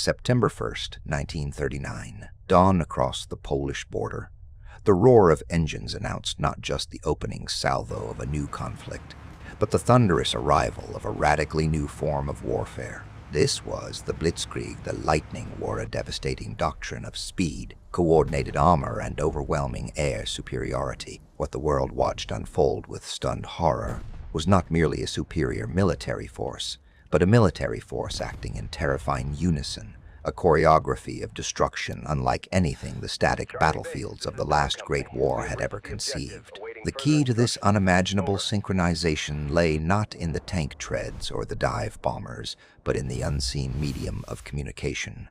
September 1st, 1939. Dawn across the Polish border. The roar of engines announced not just the opening salvo of a new conflict, but the thunderous arrival of a radically new form of warfare. This was the Blitzkrieg. The lightning wore a devastating doctrine of speed, coordinated armor, and overwhelming air superiority. What the world watched unfold with stunned horror was not merely a superior military force, but a military force acting in terrifying unison, a choreography of destruction unlike anything the static battlefields of the last Great War had ever conceived. The key to this unimaginable synchronization lay not in the tank treads or the dive bombers, but in the unseen medium of communication.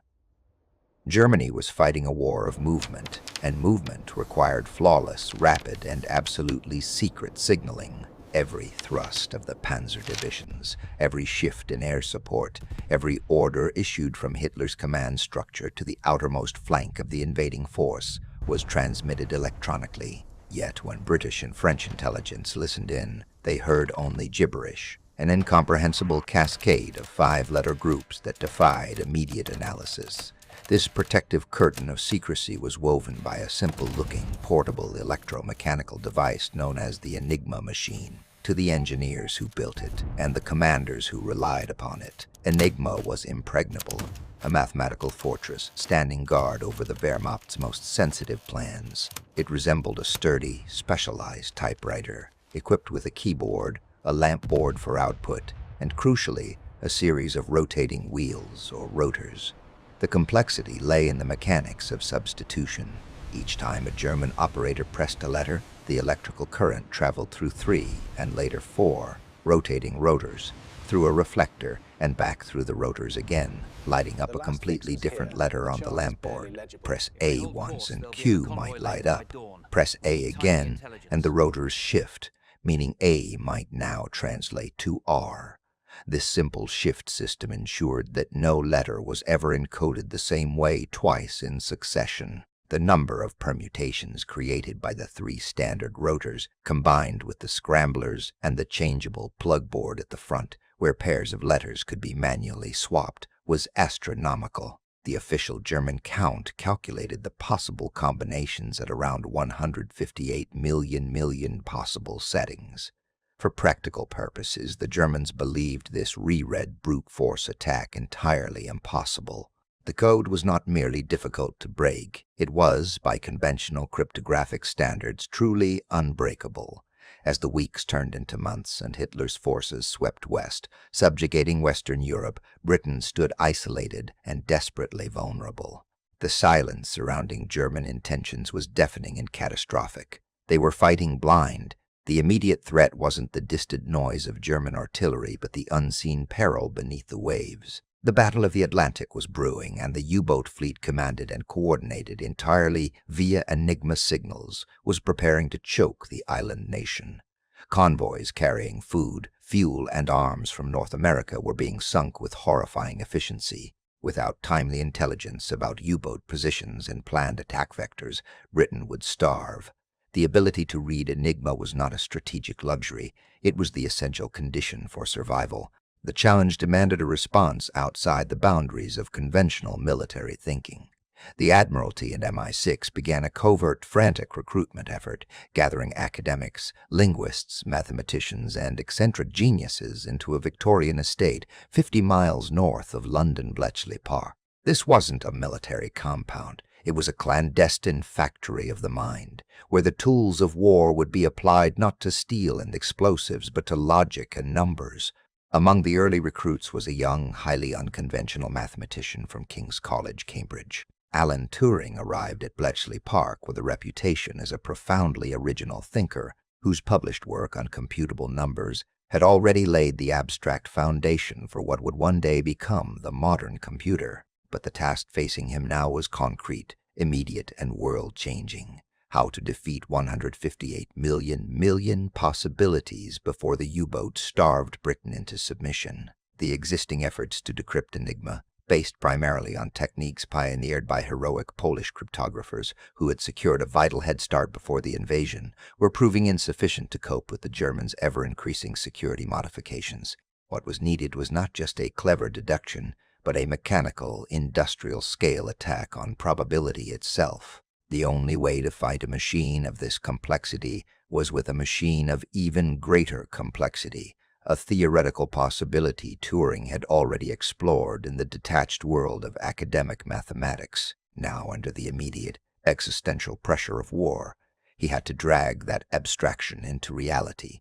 Germany was fighting a war of movement, and movement required flawless, rapid, and absolutely secret signaling. Every thrust of the panzer divisions, every shift in air support, every order issued from Hitler's command structure to the outermost flank of the invading force was transmitted electronically. Yet when British and French intelligence listened in, they heard only gibberish, an incomprehensible cascade of five-letter groups that defied immediate analysis. This protective curtain of secrecy was woven by a simple-looking, portable electromechanical device known as the Enigma Machine. To the engineers who built it and the commanders who relied upon it, Enigma was impregnable, a mathematical fortress standing guard over the Wehrmacht's most sensitive plans. It resembled a sturdy, specialized typewriter, equipped with a keyboard, a lamp board for output, and crucially, a series of rotating wheels or rotors. The complexity lay in the mechanics of substitution. Each time a German operator pressed a letter, the electrical current traveled through 3, and later 4, rotating rotors, through a reflector, and back through the rotors again, lighting up a completely different letter on the lamp board. Press A once and Q might light up. Press A again, and the rotors shift, meaning A might now translate to R. This simple shift system ensured that no letter was ever encoded the same way twice in succession. The number of permutations created by the 3 standard rotors, combined with the scramblers and the changeable plug board at the front, where pairs of letters could be manually swapped, was astronomical. The official German count calculated the possible combinations at around 158 million possible settings. For practical purposes, the Germans believed this reread brute force attack entirely impossible. The code was not merely difficult to break, it was, by conventional cryptographic standards, truly unbreakable. As the weeks turned into months and Hitler's forces swept west, subjugating Western Europe, Britain stood isolated and desperately vulnerable. The silence surrounding German intentions was deafening and catastrophic. They were fighting blind. The immediate threat wasn't the distant noise of German artillery, but the unseen peril beneath the waves. The Battle of the Atlantic was brewing, and the U-boat fleet, commanded and coordinated entirely via Enigma signals, was preparing to choke the island nation. Convoys carrying food, fuel, and arms from North America were being sunk with horrifying efficiency. Without timely intelligence about U-boat positions and planned attack vectors, Britain would starve. The ability to read Enigma was not a strategic luxury, it was the essential condition for survival. The challenge demanded a response outside the boundaries of conventional military thinking. The Admiralty and MI6 began a covert, frantic recruitment effort, gathering academics, linguists, mathematicians, and eccentric geniuses into a Victorian estate 50 miles north of London Bletchley Park. This wasn't a military compound. It was a clandestine factory of the mind, where the tools of war would be applied not to steel and explosives, but to logic and numbers. Among the early recruits was a young, highly unconventional mathematician from King's College, Cambridge. Alan Turing arrived at Bletchley Park with a reputation as a profoundly original thinker whose published work on computable numbers had already laid the abstract foundation for what would one day become the modern computer. But the task facing him now was concrete, immediate, and world-changing. How to defeat 158 million possibilities before the U-boat starved Britain into submission. The existing efforts to decrypt Enigma, based primarily on techniques pioneered by heroic Polish cryptographers who had secured a vital head start before the invasion, were proving insufficient to cope with the Germans' ever-increasing security modifications. What was needed was not just a clever deduction, but a mechanical, industrial-scale attack on probability itself. The only way to fight a machine of this complexity was with a machine of even greater complexity, a theoretical possibility Turing had already explored in the detached world of academic mathematics. Now, under the immediate, existential pressure of war, he had to drag that abstraction into reality.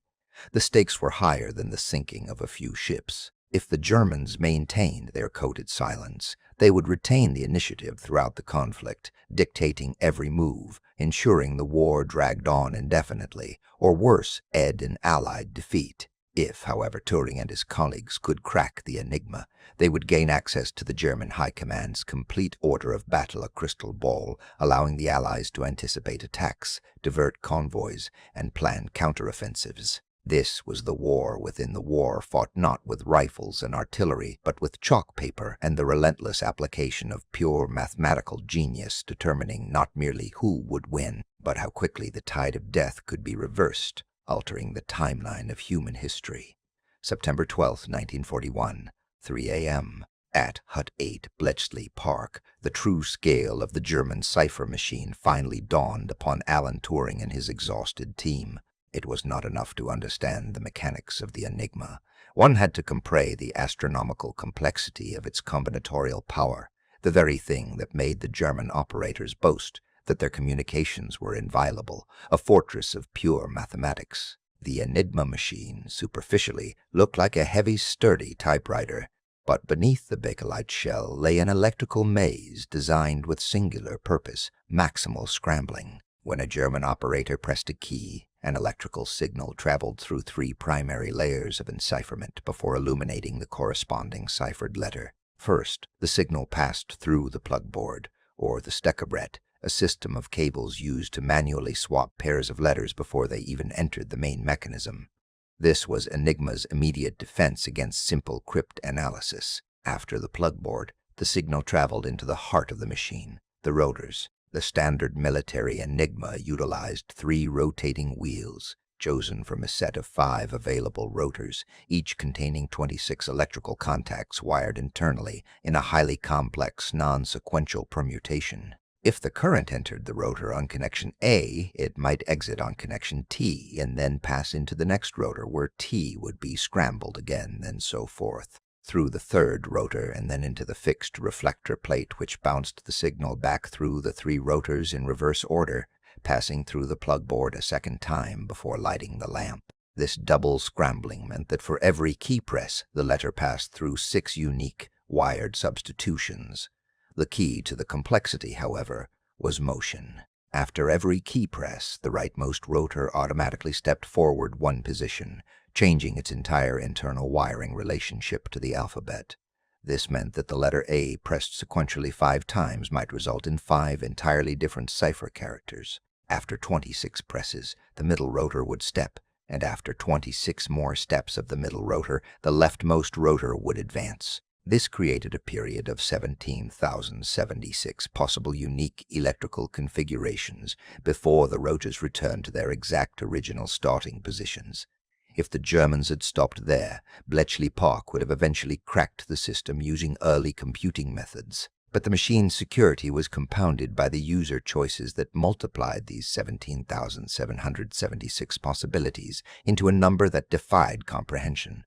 The stakes were higher than the sinking of a few ships. If the Germans maintained their coded silence, they would retain the initiative throughout the conflict, dictating every move, ensuring the war dragged on indefinitely, or worse, ed in Allied defeat. If, however, Turing and his colleagues could crack the Enigma, they would gain access to the German High Command's complete order of battle, a crystal ball, allowing the Allies to anticipate attacks, divert convoys, and plan counteroffensives. This was the war within the war, fought not with rifles and artillery, but with chalk paper and the relentless application of pure mathematical genius, determining not merely who would win, but how quickly the tide of death could be reversed, altering the timeline of human history. September 12, 1941, 3 a.m. At Hut 8, Bletchley Park, the true scale of the German cipher machine finally dawned upon Alan Turing and his exhausted team. It was not enough to understand the mechanics of the Enigma. One had to comprehend the astronomical complexity of its combinatorial power, the very thing that made the German operators boast that their communications were inviolable, a fortress of pure mathematics. The Enigma machine, superficially, looked like a heavy, sturdy typewriter, but beneath the bakelite shell lay an electrical maze designed with singular purpose, maximal scrambling. When a German operator pressed a key, an electrical signal traveled through 3 primary layers of encipherment before illuminating the corresponding ciphered letter. First, the signal passed through the plug board, or the steckerbrett, a system of cables used to manually swap pairs of letters before they even entered the main mechanism. This was Enigma's immediate defense against simple crypt analysis. After the plug board, the signal traveled into the heart of the machine, the rotors. The standard military Enigma utilized 3 rotating wheels, chosen from a set of 5 available rotors, each containing 26 electrical contacts wired internally in a highly complex, non-sequential permutation. If the current entered the rotor on connection A, it might exit on connection T and then pass into the next rotor where T would be scrambled again, and so forth, through the third rotor and then into the fixed reflector plate which bounced the signal back through the 3 rotors in reverse order, passing through the plug board a second time before lighting the lamp. This double scrambling meant that for every key press, the letter passed through 6 unique, wired substitutions. The key to the complexity, however, was motion. After every key press, the rightmost rotor automatically stepped forward 1 position, changing its entire internal wiring relationship to the alphabet. This meant that the letter A pressed sequentially 5 times might result in 5 entirely different cipher characters. After 26 presses, the middle rotor would step, and after 26 more steps of the middle rotor, the leftmost rotor would advance. This created a period of 17,076 possible unique electrical configurations before the rotors returned to their exact original starting positions. If the Germans had stopped there, Bletchley Park would have eventually cracked the system using early computing methods. But the machine's security was compounded by the user choices that multiplied these 17,776 possibilities into a number that defied comprehension.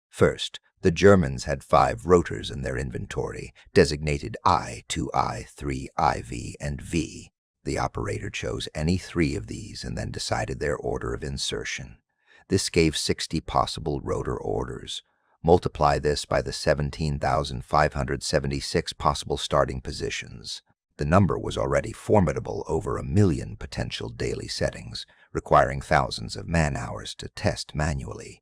First, the Germans had 5 rotors in their inventory, designated I, 2I, 3IV, and V. The operator chose any 3 of these and then decided their order of insertion. This gave 60 possible rotor orders. Multiply this by the 17,576 possible starting positions. The number was already formidable, over 1 million potential daily settings, requiring thousands of man-hours to test manually.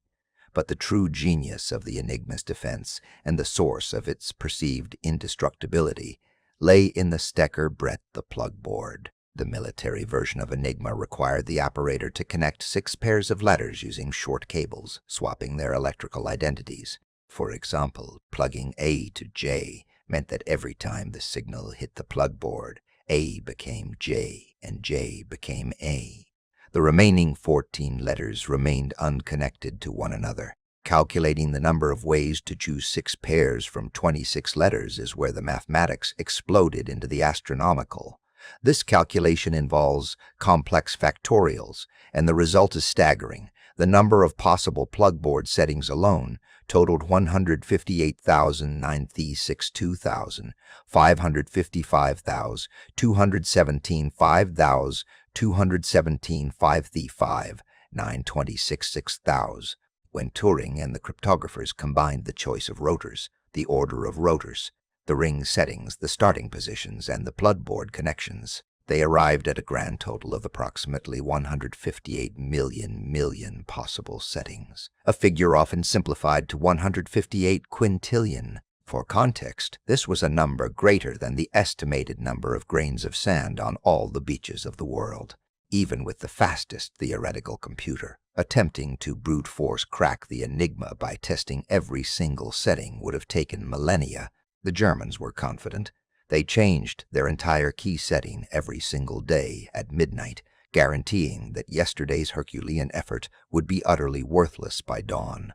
But the true genius of the Enigma's defense and the source of its perceived indestructibility lay in the steckerbrett, the plug board. The military version of Enigma required the operator to connect 6 pairs of letters using short cables, swapping their electrical identities. For example, plugging A to J meant that every time the signal hit the plug board, A became J and J became A. The remaining 14 letters remained unconnected to one another. Calculating the number of ways to choose 6 pairs from 26 letters is where the mathematics exploded into the astronomical. This calculation involves complex factorials, and the result is staggering. The number of possible plugboard settings alone totaled 158,962,000, 555,000, 217, 5,000, 217, 5,5, 926, 6,000. When Turing and the cryptographers combined the choice of rotors, the order of rotors, the ring settings, the starting positions, and the plugboard connections, they arrived at a grand total of approximately 158 million possible settings, a figure often simplified to 158 quintillion. For context, this was a number greater than the estimated number of grains of sand on all the beaches of the world. Even with the fastest theoretical computer, attempting to brute force crack the Enigma by testing every single setting would have taken millennia. The Germans were confident. They changed their entire key setting every single day at midnight, guaranteeing that yesterday's Herculean effort would be utterly worthless by dawn.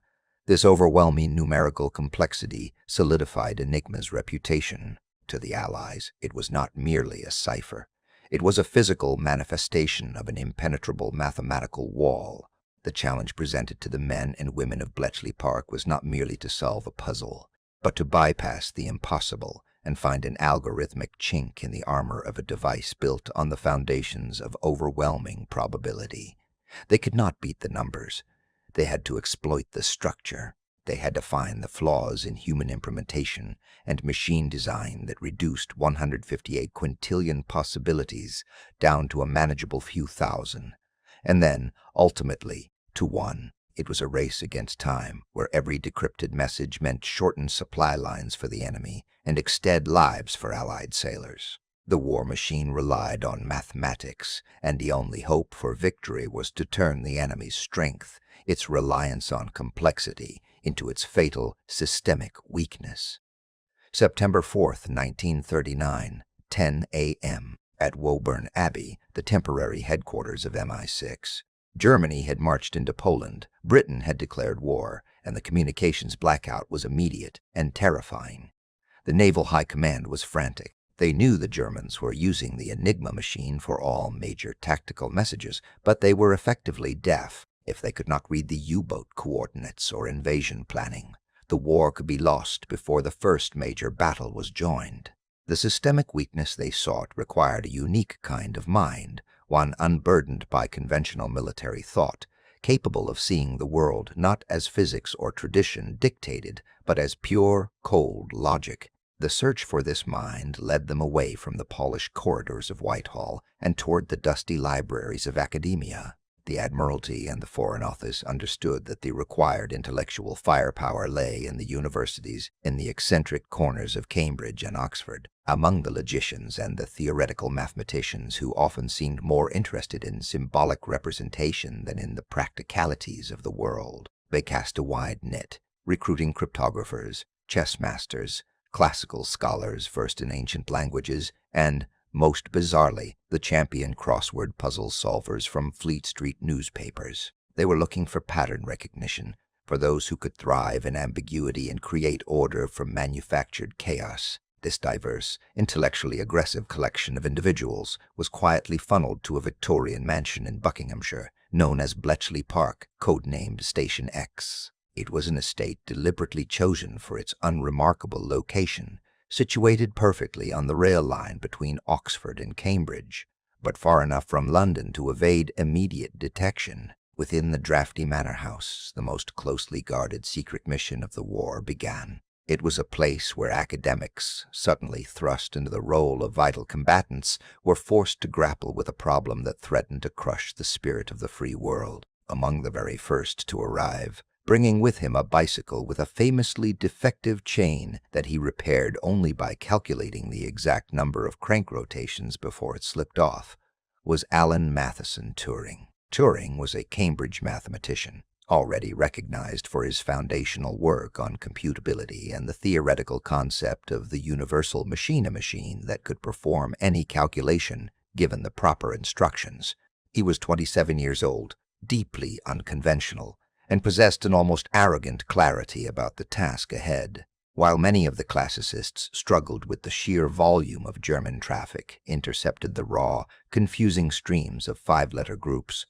This overwhelming numerical complexity solidified Enigma's reputation. To the Allies, it was not merely a cipher. It was a physical manifestation of an impenetrable mathematical wall. The challenge presented to the men and women of Bletchley Park was not merely to solve a puzzle, but to bypass the impossible and find an algorithmic chink in the armor of a device built on the foundations of overwhelming probability. They could not beat the numbers. They had to exploit the structure. They had to find the flaws in human implementation and machine design that reduced 158 quintillion possibilities down to a manageable few thousand. And then, ultimately, to one. It was a race against time, where every decrypted message meant shortened supply lines for the enemy and extended lives for Allied sailors. The war machine relied on mathematics, and the only hope for victory was to turn the enemy's strength, its reliance on complexity, into its fatal systemic weakness. September 4th, 1939, 10 a.m. At Woburn Abbey, the temporary headquarters of MI6. Germany had marched into Poland, Britain had declared war, and the communications blackout was immediate and terrifying. The Naval High Command was frantic. They knew the Germans were using the Enigma machine for all major tactical messages, but they were effectively deaf. If they could not read the U-boat coordinates or invasion planning, the war could be lost before the first major battle was joined. The systemic weakness they sought required a unique kind of mind, one unburdened by conventional military thought, capable of seeing the world not as physics or tradition dictated, but as pure, cold logic. The search for this mind led them away from the polished corridors of Whitehall and toward the dusty libraries of academia. The Admiralty and the Foreign Office understood that the required intellectual firepower lay in the universities in the eccentric corners of Cambridge and Oxford, among the logicians and the theoretical mathematicians who often seemed more interested in symbolic representation than in the practicalities of the world. They cast a wide net, recruiting cryptographers, chess masters, classical scholars versed in ancient languages, and, most bizarrely, the champion crossword puzzle solvers from Fleet Street newspapers. They were looking for pattern recognition, for those who could thrive in ambiguity and create order from manufactured chaos. This diverse, intellectually aggressive collection of individuals was quietly funneled to a Victorian mansion in Buckinghamshire, known as Bletchley Park, codenamed Station X. It was an estate deliberately chosen for its unremarkable location, situated perfectly on the rail line between Oxford and Cambridge, but far enough from London to evade immediate detection. Within the drafty manor house, the most closely guarded secret mission of the war began. It was a place where academics, suddenly thrust into the role of vital combatants, were forced to grapple with a problem that threatened to crush the spirit of the free world. Among the very first to arrive, bringing with him a bicycle with a famously defective chain that he repaired only by calculating the exact number of crank rotations before it slipped off, was Alan Turing. Turing was a Cambridge mathematician, already recognized for his foundational work on computability and the theoretical concept of the universal machine that could perform any calculation given the proper instructions. He was 27 years old, deeply unconventional, and possessed an almost arrogant clarity about the task ahead. While many of the classicists struggled with the sheer volume of German traffic intercepted the raw, confusing streams of five-letter groups,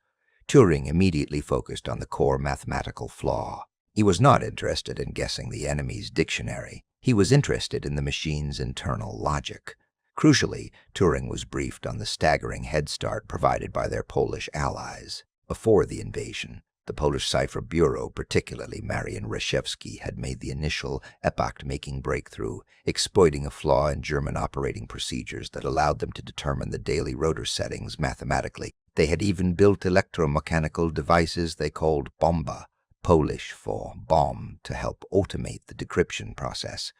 Turing immediately focused on the core mathematical flaw. He was not interested in guessing the enemy's dictionary. He was interested in the machine's internal logic. Crucially, Turing was briefed on the staggering head start provided by their Polish allies. Before the invasion, the Polish Cipher Bureau, particularly Marian Reshevsky, had made the initial epoch-making breakthrough, exploiting a flaw in German operating procedures that allowed them to determine the daily rotor settings mathematically. They had even built electromechanical devices they called Bombe, Polish for bomb, to help automate the decryption process.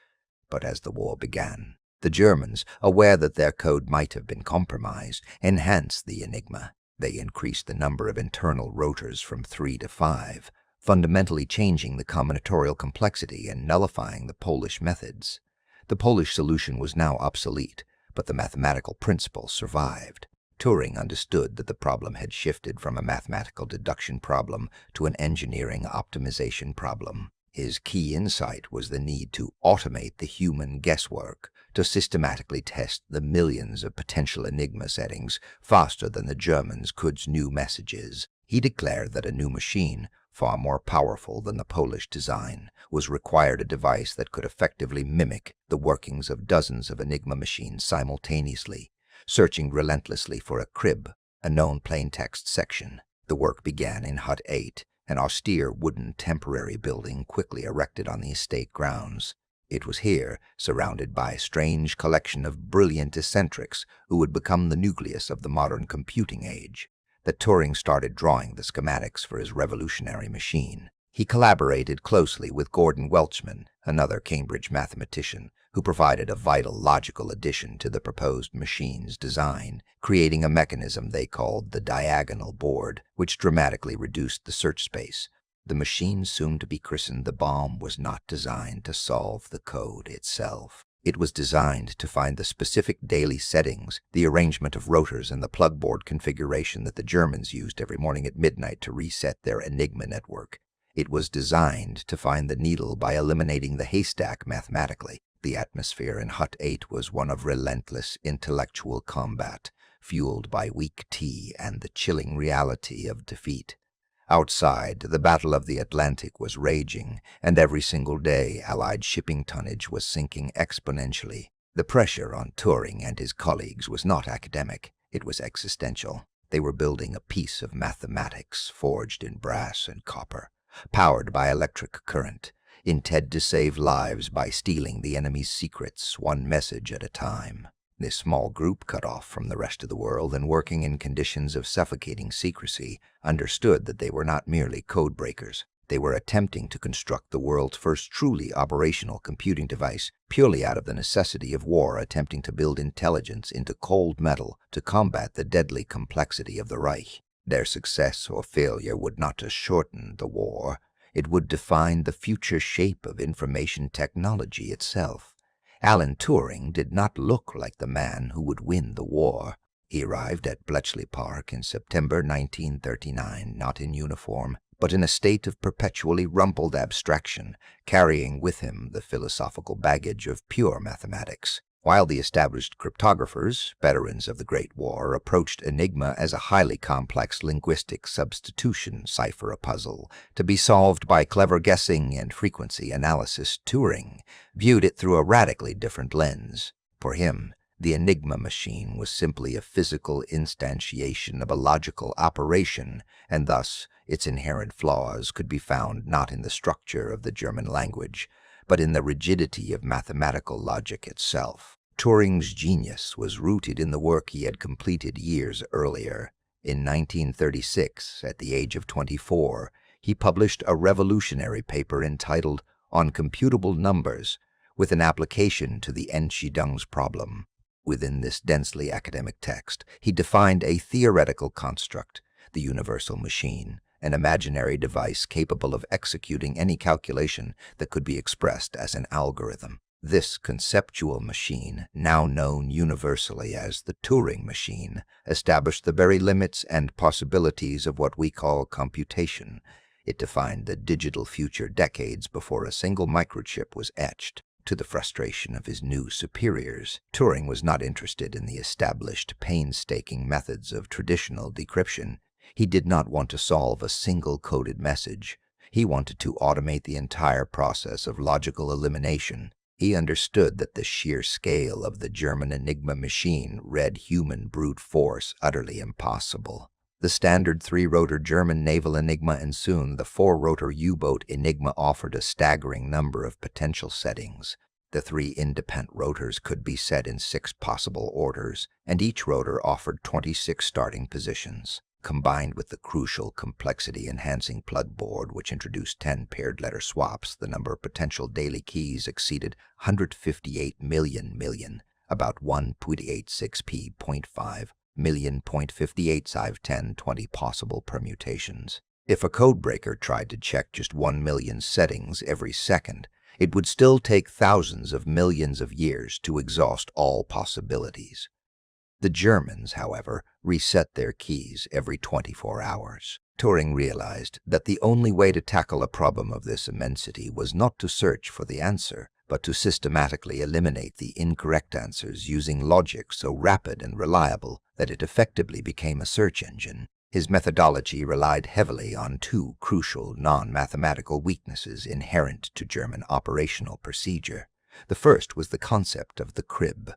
But as the war began, the Germans, aware that their code might have been compromised, enhanced the Enigma. They increased the number of internal rotors from 3 to 5, fundamentally changing the combinatorial complexity and nullifying the Polish methods. The Polish solution was now obsolete, but the mathematical principle survived. Turing understood that the problem had shifted from a mathematical deduction problem to an engineering optimization problem. His key insight was the need to automate the human guesswork, to systematically test the millions of potential Enigma settings faster than the Germans could new messages. He declared that a new machine, far more powerful than the Polish design, was required, a device that could effectively mimic the workings of dozens of Enigma machines simultaneously, searching relentlessly for a crib, a known plaintext section. The work began in Hut 8, an austere wooden temporary building quickly erected on the estate grounds. It was here, surrounded by a strange collection of brilliant eccentrics who would become the nucleus of the modern computing age, that Turing started drawing the schematics for his revolutionary machine. He collaborated closely with Gordon Welchman, another Cambridge mathematician, who provided a vital logical addition to the proposed machine's design, creating a mechanism they called the diagonal board, which dramatically reduced the search space. The machine, soon to be christened the Bombe, was not designed to solve the code itself. It was designed to find the specific daily settings, the arrangement of rotors, and the plugboard configuration that the Germans used every morning at midnight to reset their Enigma network. It was designed to find the needle by eliminating the haystack mathematically. The atmosphere in Hut 8 was one of relentless intellectual combat, fueled by weak tea and the chilling reality of defeat. Outside, the Battle of the Atlantic was raging, and every single day Allied shipping tonnage was sinking exponentially. The pressure on Turing and his colleagues was not academic, it was existential. They were building a piece of mathematics forged in brass and copper, powered by electric current, intended to save lives by stealing the enemy's secrets one message at a time. This small group, cut off from the rest of the world and working in conditions of suffocating secrecy, understood that they were not merely code breakers. They were attempting to construct the world's first truly operational computing device, purely out of the necessity of war, attempting to build intelligence into cold metal to combat the deadly complexity of the Reich. Their success or failure would not just shorten the war, it would define the future shape of information technology itself. Alan Turing did not look like the man who would win the war. He arrived at Bletchley Park in September 1939, not in uniform, but in a state of perpetually rumpled abstraction, carrying with him the philosophical baggage of pure mathematics. While the established cryptographers, veterans of the Great War, approached Enigma as a highly complex linguistic substitution cipher, a puzzle to be solved by clever guessing and frequency analysis, Turing viewed it through a radically different lens. For him, the Enigma machine was simply a physical instantiation of a logical operation, and thus its inherent flaws could be found not in the structure of the German language, but in the rigidity of mathematical logic itself. Turing's genius was rooted in the work he had completed years earlier. In 1936, at the age of 24, he published a revolutionary paper entitled On Computable Numbers, with an application to the Entscheidungs problem. Within this densely academic text, he defined a theoretical construct, the universal machine, an imaginary device capable of executing any calculation that could be expressed as an algorithm. This conceptual machine, now known universally as the Turing machine, established the very limits and possibilities of what we call computation. It defined the digital future decades before a single microchip was etched. To the frustration of his new superiors, Turing was not interested in the established, painstaking methods of traditional decryption. He did not want to solve a single coded message. He wanted to automate the entire process of logical elimination. He understood that the sheer scale of the German Enigma machine read human brute force utterly impossible. The standard 3-rotor German naval Enigma and soon the 4-rotor U-boat Enigma offered a staggering number of potential settings. The 3 independent rotors could be set in 6 possible orders, and each rotor offered 26 starting positions. Combined with the crucial complexity-enhancing plug board, which introduced 10 paired letter swaps, the number of potential daily keys exceeded 158 million, about 1.86p.5 million .58 possible permutations. If a codebreaker tried to check just 1 million settings every second, it would still take thousands of millions of years to exhaust all possibilities. The Germans, however, reset their keys every 24 hours. Turing realized that the only way to tackle a problem of this immensity was not to search for the answer, but to systematically eliminate the incorrect answers using logic so rapid and reliable that it effectively became a search engine. His methodology relied heavily on 2 crucial non-mathematical weaknesses inherent to German operational procedure. The first was the concept of the crib.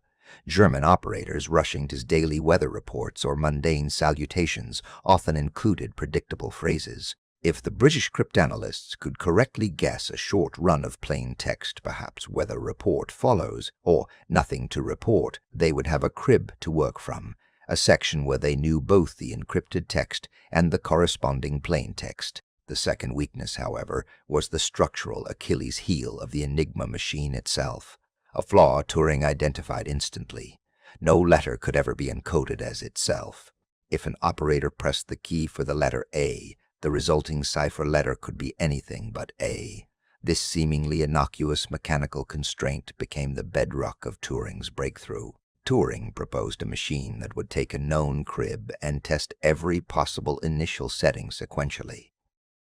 German operators rushing to daily weather reports or mundane salutations often included predictable phrases. If the British cryptanalysts could correctly guess a short run of plain text, perhaps "weather report follows" or "nothing to report," they would have a crib to work from, a section where they knew both the encrypted text and the corresponding plain text. The second weakness, however, was the structural Achilles heel of the Enigma machine itself, a flaw Turing identified instantly. No letter could ever be encoded as itself. If an operator pressed the key for the letter A, the resulting cipher letter could be anything but A. This seemingly innocuous mechanical constraint became the bedrock of Turing's breakthrough. Turing proposed a machine that would take a known crib and test every possible initial setting sequentially.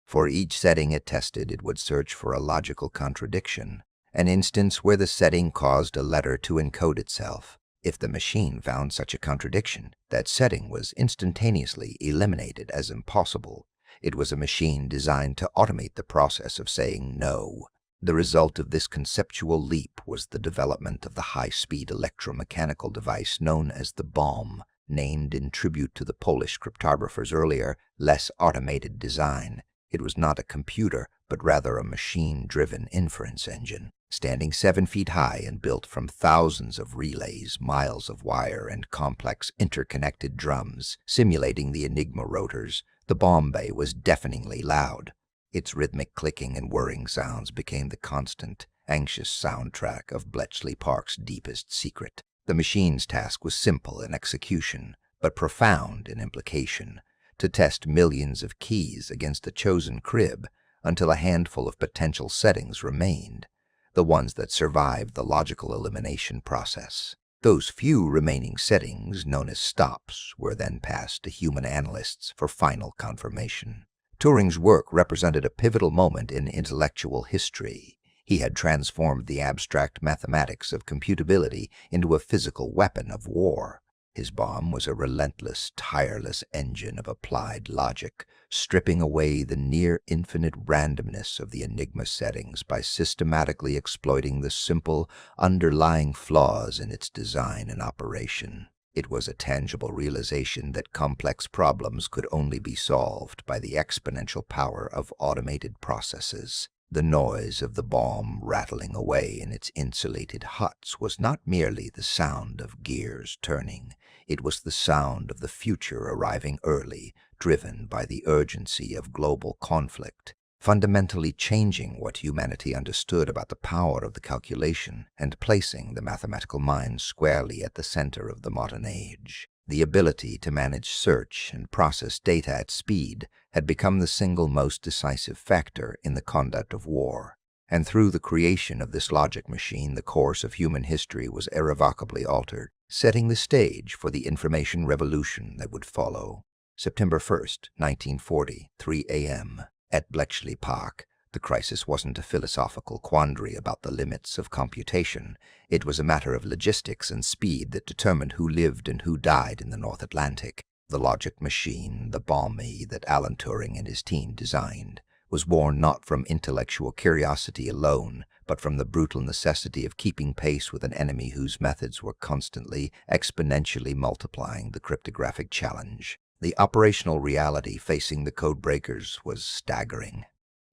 For each setting it tested, it would search for a logical contradiction, an instance where the setting caused a letter to encode itself. If the machine found such a contradiction, that setting was instantaneously eliminated as impossible. It was a machine designed to automate the process of saying no. The result of this conceptual leap was the development of the high-speed electromechanical device known as the Bombe, named in tribute to the Polish cryptographer's earlier, less automated design. It was not a computer, but rather a machine-driven inference engine. Standing 7 feet high and built from thousands of relays, miles of wire, and complex interconnected drums, simulating the Enigma rotors, the Bombe was deafeningly loud. Its rhythmic clicking and whirring sounds became the constant, anxious soundtrack of Bletchley Park's deepest secret. The machine's task was simple in execution, but profound in implication: to test millions of keys against a chosen crib until a handful of potential settings remained, the ones that survived the logical elimination process. Those few remaining settings, known as stops, were then passed to human analysts for final confirmation. Turing's work represented a pivotal moment in intellectual history. He had transformed the abstract mathematics of computability into a physical weapon of war. His bomb was a relentless, tireless engine of applied logic, stripping away the near-infinite randomness of the Enigma settings by systematically exploiting the simple, underlying flaws in its design and operation. It was a tangible realization that complex problems could only be solved by the exponential power of automated processes. The noise of the bomb rattling away in its insulated huts was not merely the sound of gears turning. It was the sound of the future arriving early, driven by the urgency of global conflict, fundamentally changing what humanity understood about the power of the calculation and placing the mathematical mind squarely at the center of the modern age. The ability to manage search and process data at speed had become the single most decisive factor in the conduct of war. And through the creation of this logic machine, the course of human history was irrevocably altered, setting the stage for the information revolution that would follow. September 1st, 1940, 3 a.m. At Bletchley Park, the crisis wasn't a philosophical quandary about the limits of computation. It was a matter of logistics and speed that determined who lived and who died in the North Atlantic. The logic machine, the Bombe that Alan Turing and his team designed, was born not from intellectual curiosity alone, but from the brutal necessity of keeping pace with an enemy whose methods were constantly, exponentially multiplying the cryptographic challenge. The operational reality facing the codebreakers was staggering.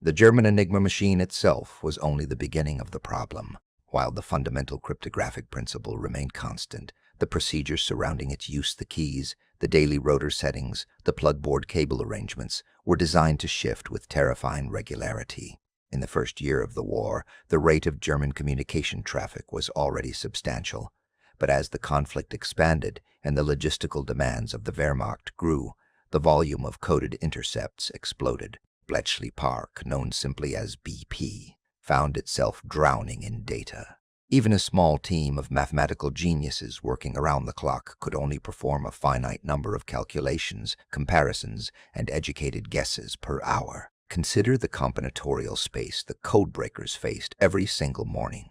The German Enigma machine itself was only the beginning of the problem. While the fundamental cryptographic principle remained constant, the procedures surrounding its use, the keys, the daily rotor settings, the plugboard cable arrangements, were designed to shift with terrifying regularity. In the first year of the war, the rate of German communication traffic was already substantial. But as the conflict expanded and the logistical demands of the Wehrmacht grew, the volume of coded intercepts exploded. Bletchley Park, known simply as BP, found itself drowning in data. Even a small team of mathematical geniuses working around the clock could only perform a finite number of calculations, comparisons, and educated guesses per hour. Consider the combinatorial space the codebreakers faced every single morning.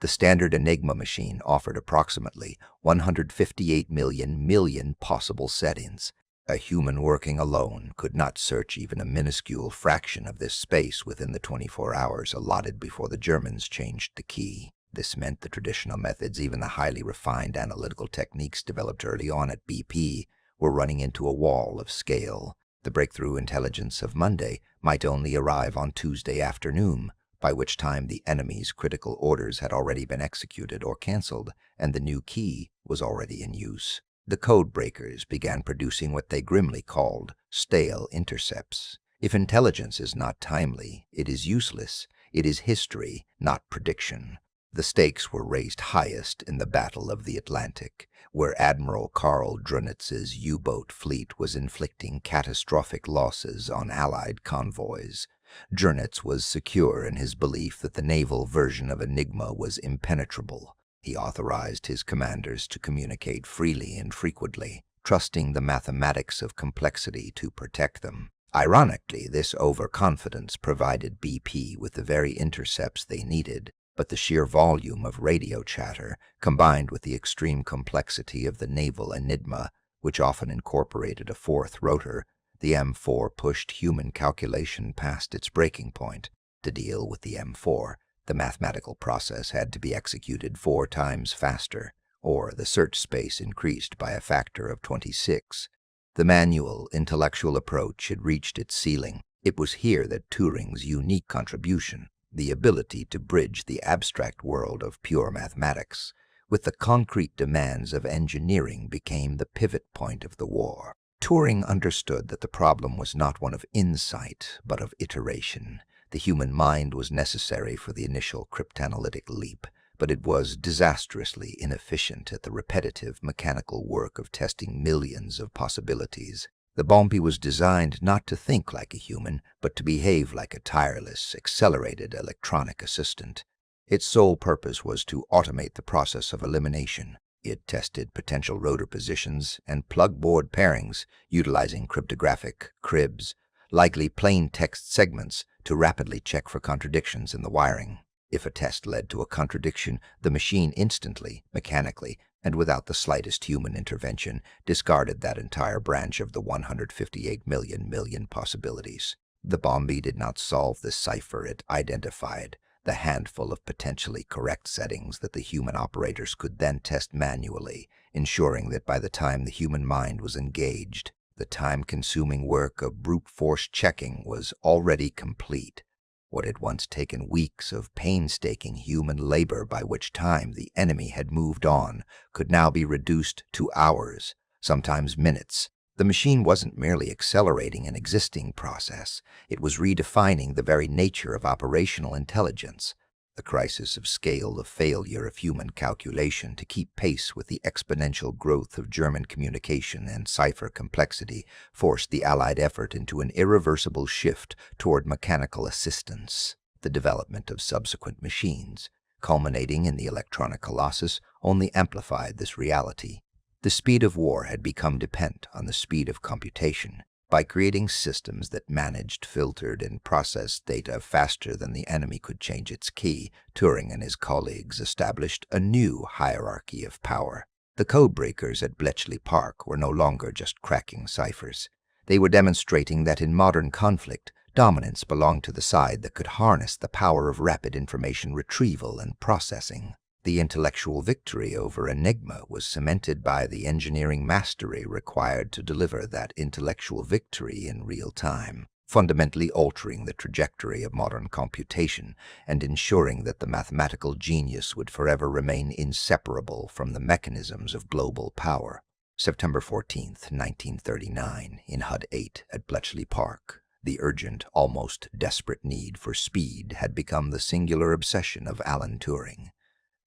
The standard Enigma machine offered approximately 158 million possible settings. A human working alone could not search even a minuscule fraction of this space within the 24 hours allotted before the Germans changed the key. This meant the traditional methods, even the highly refined analytical techniques developed early on at BP, were running into a wall of scale. The breakthrough intelligence of Monday might only arrive on Tuesday afternoon, by which time the enemy's critical orders had already been executed or cancelled, and the new key was already in use. The codebreakers began producing what they grimly called stale intercepts. If intelligence is not timely, it is useless. It is history, not prediction. The stakes were raised highest in the Battle of the Atlantic, where Admiral Karl Drunitz's U-boat fleet was inflicting catastrophic losses on Allied convoys. Drunitz was secure in his belief that the naval version of Enigma was impenetrable. He authorized his commanders to communicate freely and frequently, trusting the mathematics of complexity to protect them. Ironically, this overconfidence provided BP with the very intercepts they needed, but the sheer volume of radio chatter, combined with the extreme complexity of the naval Enigma, which often incorporated a fourth rotor, the M4 pushed human calculation past its breaking point. To deal with the M4, the mathematical process had to be executed 4 times faster, or the search space increased by a factor of 26. The manual, intellectual approach had reached its ceiling. It was here that Turing's unique contribution, the ability to bridge the abstract world of pure mathematics with the concrete demands of engineering, became the pivot point of the war. Turing understood that the problem was not one of insight, but of iteration. The human mind was necessary for the initial cryptanalytic leap, but it was disastrously inefficient at the repetitive mechanical work of testing millions of possibilities. The Bombe was designed not to think like a human, but to behave like a tireless, accelerated electronic assistant. Its sole purpose was to automate the process of elimination. It tested potential rotor positions and plugboard pairings, utilizing cryptographic cribs, likely plain text segments, to rapidly check for contradictions in the wiring. If a test led to a contradiction, the machine instantly, mechanically, and without the slightest human intervention, discarded that entire branch of the 158 million possibilities. The Bombe did not solve the cipher it identified, the handful of potentially correct settings that the human operators could then test manually, ensuring that by the time the human mind was engaged, the time-consuming work of brute force checking was already complete. What had once taken weeks of painstaking human labor, by which time the enemy had moved on, could now be reduced to hours, sometimes minutes. The machine wasn't merely accelerating an existing process, it was redefining the very nature of operational intelligence. The crisis of scale, the failure of human calculation to keep pace with the exponential growth of German communication and cipher complexity, forced the Allied effort into an irreversible shift toward mechanical assistance. The development of subsequent machines, culminating in the electronic colossus, only amplified this reality. The speed of war had become dependent on the speed of computation. By creating systems that managed, filtered, and processed data faster than the enemy could change its key, Turing and his colleagues established a new hierarchy of power. The codebreakers at Bletchley Park were no longer just cracking ciphers. They were demonstrating that in modern conflict, dominance belonged to the side that could harness the power of rapid information retrieval and processing. The intellectual victory over Enigma was cemented by the engineering mastery required to deliver that intellectual victory in real time, fundamentally altering the trajectory of modern computation and ensuring that the mathematical genius would forever remain inseparable from the mechanisms of global power. September 14, 1939, in HUD 8 at Bletchley Park, the urgent, almost desperate need for speed had become the singular obsession of Alan Turing.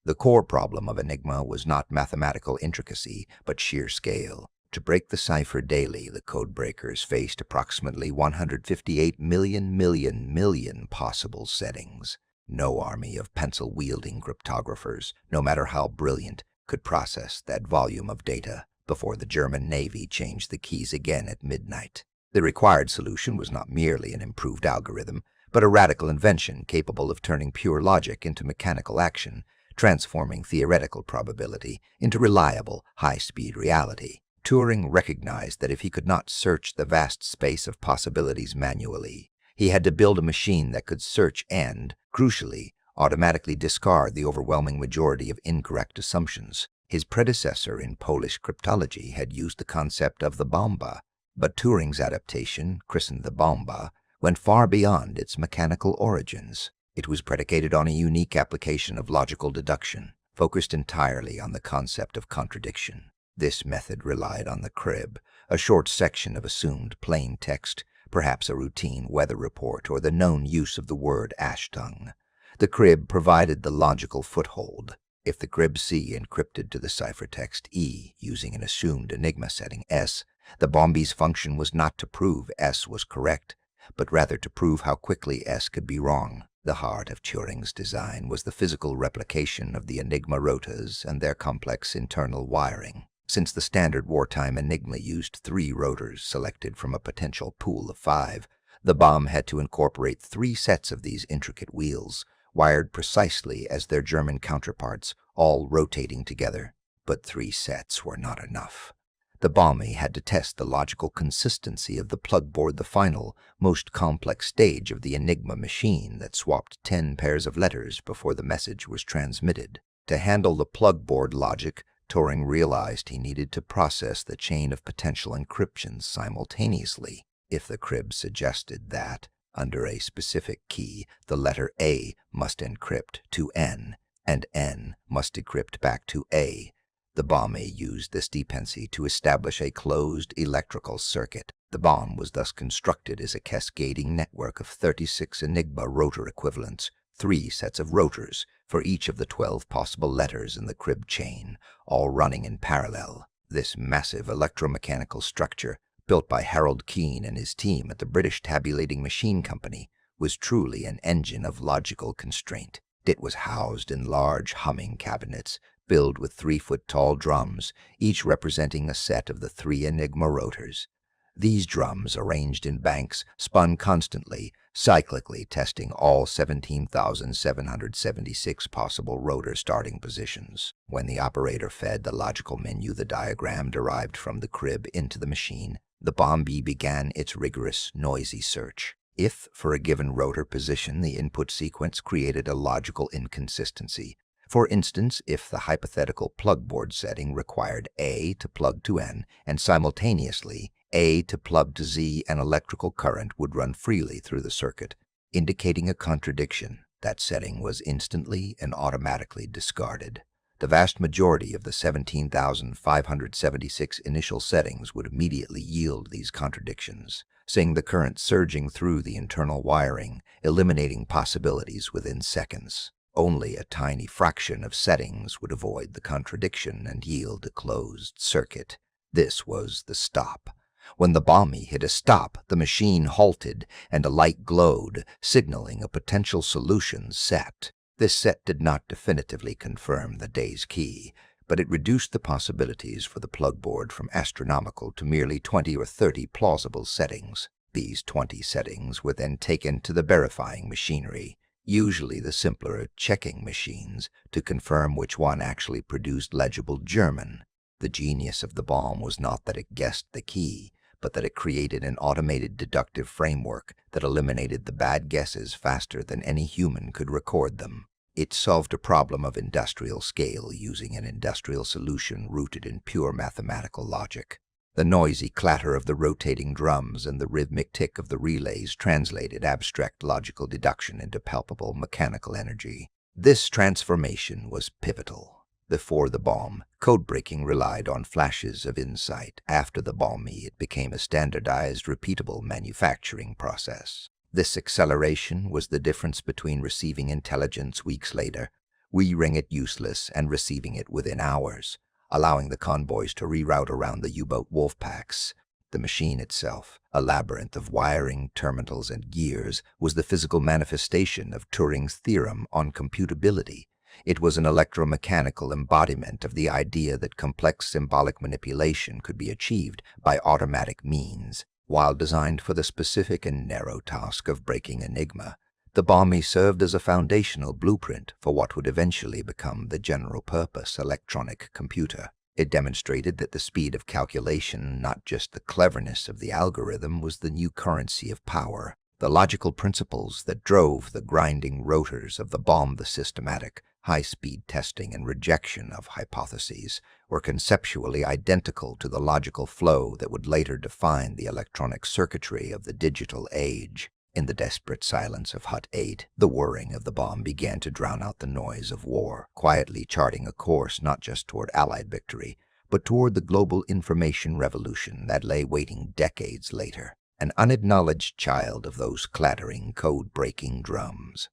The core problem of Enigma was not mathematical intricacy, but sheer scale. To break the cipher daily, the codebreakers faced approximately 158 million possible settings. No army of pencil-wielding cryptographers, no matter how brilliant, could process that volume of data before the German Navy changed the keys again at midnight. The required solution was not merely an improved algorithm, but a radical invention capable of turning pure logic into mechanical action, transforming theoretical probability into reliable, high-speed reality. Turing recognized that if he could not search the vast space of possibilities manually, he had to build a machine that could search and, crucially, automatically discard the overwhelming majority of incorrect assumptions. His predecessor in Polish cryptology had used the concept of the Bombe, but Turing's adaptation, christened the Bombe, went far beyond its mechanical origins. It was predicated on a unique application of logical deduction, focused entirely on the concept of contradiction. This method relied on the crib, a short section of assumed plain text, perhaps a routine weather report or the known use of the word ashtung. The crib provided the logical foothold. If the crib C encrypted to the ciphertext E using an assumed Enigma setting S, the Bombe's function was not to prove S was correct, but rather to prove how quickly S could be wrong. The heart of Turing's design was the physical replication of the Enigma rotors and their complex internal wiring. Since the standard wartime Enigma used 3 rotors selected from a potential pool of 5, the bomb had to incorporate 3 sets of these intricate wheels, wired precisely as their German counterparts, all rotating together. But 3 sets were not enough. The Bombe had to test the logical consistency of the plugboard, the final, most complex stage of the Enigma machine that swapped 10 pairs of letters before the message was transmitted. To handle the plugboard logic, Turing realized he needed to process the chain of potential encryptions simultaneously. If the crib suggested that, under a specific key, the letter A must encrypt to N, and N must decrypt back to A, the Bombe used this dependency to establish a closed electrical circuit. The bomb was thus constructed as a cascading network of 36 Enigma rotor equivalents, 3 sets of rotors for each of the 12 possible letters in the crib chain, all running in parallel. This massive electromechanical structure, built by Harold Keane and his team at the British Tabulating Machine Company, was truly an engine of logical constraint. It was housed in large humming cabinets, filled with 3-foot-tall drums, each representing a set of the 3 Enigma rotors. These drums, arranged in banks, spun constantly, cyclically testing all 17,776 possible rotor starting positions. When the operator fed the logical menu, the diagram derived from the crib, into the machine, the Bombe began its rigorous, noisy search. If, for a given rotor position, the input sequence created a logical inconsistency, for instance, if the hypothetical plugboard setting required A to plug to N and simultaneously A to plug to Z, an electrical current would run freely through the circuit, indicating a contradiction. That setting was instantly and automatically discarded. The vast majority of the 17,576 initial settings would immediately yield these contradictions, seeing the current surging through the internal wiring, eliminating possibilities within seconds. Only a tiny fraction of settings would avoid the contradiction and yield a closed circuit. This was the stop. When the Bombe hit a stop, the machine halted and a light glowed, signaling a potential solution set. This set did not definitively confirm the day's key, but it reduced the possibilities for the plug board from astronomical to merely 20 or 30 plausible settings. These 20 settings were then taken to the verifying machinery, usually the simpler checking machines, to confirm which one actually produced legible German. The genius of the bomb was not that it guessed the key, but that it created an automated deductive framework that eliminated the bad guesses faster than any human could record them. It solved a problem of industrial scale using an industrial solution rooted in pure mathematical logic. The noisy clatter of the rotating drums and the rhythmic tick of the relays translated abstract logical deduction into palpable mechanical energy. This transformation was pivotal. Before the bomb, codebreaking relied on flashes of insight. After the Bombe, it became a standardized, repeatable manufacturing process. This acceleration was the difference between receiving intelligence weeks later, we-ring it useless, and receiving it within hours, allowing the convoys to reroute around the U-boat wolf packs. The machine itself, a labyrinth of wiring, terminals, and gears, was the physical manifestation of Turing's theorem on computability. It was an electromechanical embodiment of the idea that complex symbolic manipulation could be achieved by automatic means. While designed for the specific and narrow task of breaking Enigma, the Bombe served as a foundational blueprint for what would eventually become the general-purpose electronic computer. It demonstrated that the speed of calculation, not just the cleverness of the algorithm, was the new currency of power. The logical principles that drove the grinding rotors of the Bombe, the systematic, high-speed testing and rejection of hypotheses, were conceptually identical to the logical flow that would later define the electronic circuitry of the digital age. In the desperate silence of Hut 8, the whirring of the bomb began to drown out the noise of war, quietly charting a course not just toward Allied victory, but toward the global information revolution that lay waiting decades later, an unacknowledged child of those clattering, code-breaking drums.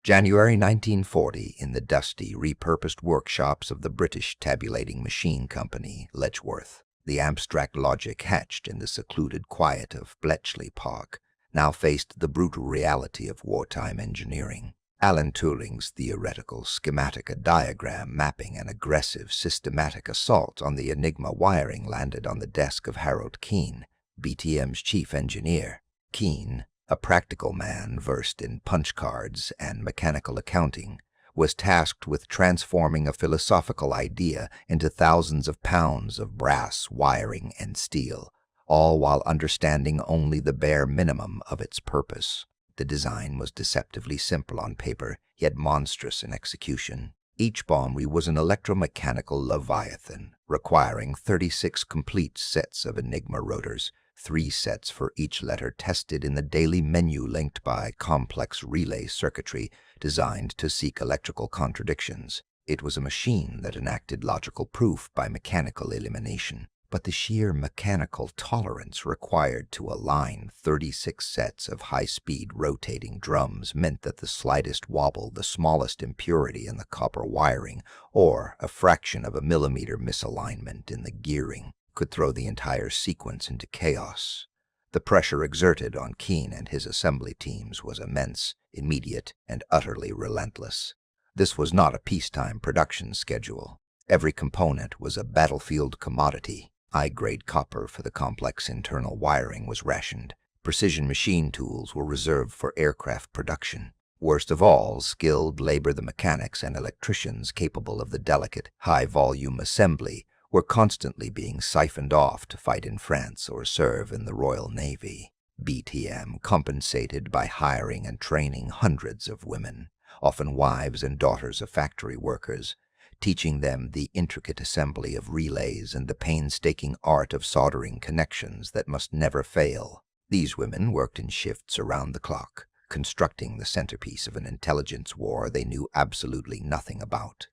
January 1940, in the dusty, repurposed workshops of the British tabulating machine company, Letchworth, the abstract logic hatched in the secluded quiet of Bletchley Park now faced the brutal reality of wartime engineering. Alan Turing's theoretical schematica diagram mapping an aggressive, systematic assault on the Enigma wiring landed on the desk of Harold Keane, BTM's chief engineer. Keane, a practical man versed in punch cards and mechanical accounting, was tasked with transforming a philosophical idea into thousands of pounds of brass, wiring, and steel, all while understanding only the bare minimum of its purpose. The design was deceptively simple on paper, yet monstrous in execution. Each Bombe was an electromechanical leviathan, requiring 36 complete sets of Enigma rotors, 3 sets for each letter tested in the daily menu linked by complex relay circuitry designed to seek electrical contradictions. It was a machine that enacted logical proof by mechanical elimination, but the sheer mechanical tolerance required to align 36 sets of high-speed rotating drums meant that the slightest wobble, the smallest impurity in the copper wiring, or a fraction of a millimeter misalignment in the gearing could throw the entire sequence into chaos. The pressure exerted on Keane and his assembly teams was immense, immediate, and utterly relentless. This was not a peacetime production schedule. Every component was a battlefield commodity. High-grade copper for the complex internal wiring was rationed. Precision machine tools were reserved for aircraft production. Worst of all, skilled labor, the mechanics and electricians capable of the delicate, high-volume assembly were constantly being siphoned off to fight in France or serve in the Royal Navy. BTM compensated by hiring and training hundreds of women, often wives and daughters of factory workers, teaching them the intricate assembly of relays and the painstaking art of soldering connections that must never fail. These women worked in shifts around the clock, constructing the centerpiece of an intelligence war they knew absolutely nothing about.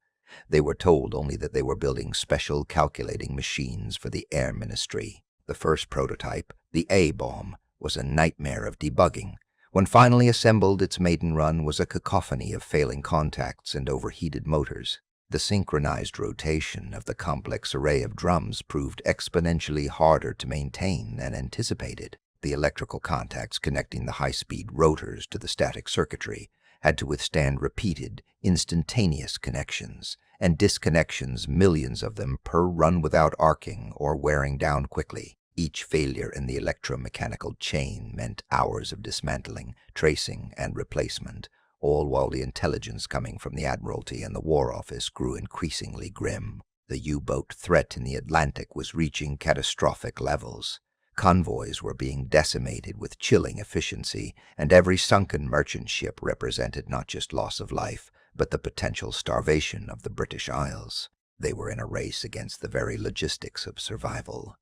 They were told only that they were building special calculating machines for the Air Ministry. The first prototype, the A-bomb, was a nightmare of debugging. When finally assembled, its maiden run was a cacophony of failing contacts and overheated motors. The synchronized rotation of the complex array of drums proved exponentially harder to maintain than anticipated. The electrical contacts connecting the high-speed rotors to the static circuitry had to withstand repeated, instantaneous connections, and disconnections, millions of them per run without arcing or wearing down quickly. Each failure in the electromechanical chain meant hours of dismantling, tracing, and replacement, all while the intelligence coming from the Admiralty and the War Office grew increasingly grim. The U-boat threat in the Atlantic was reaching catastrophic levels. Convoys were being decimated with chilling efficiency, and every sunken merchant ship represented not just loss of life, but the potential starvation of the British Isles. They were in a race against the very logistics of survival.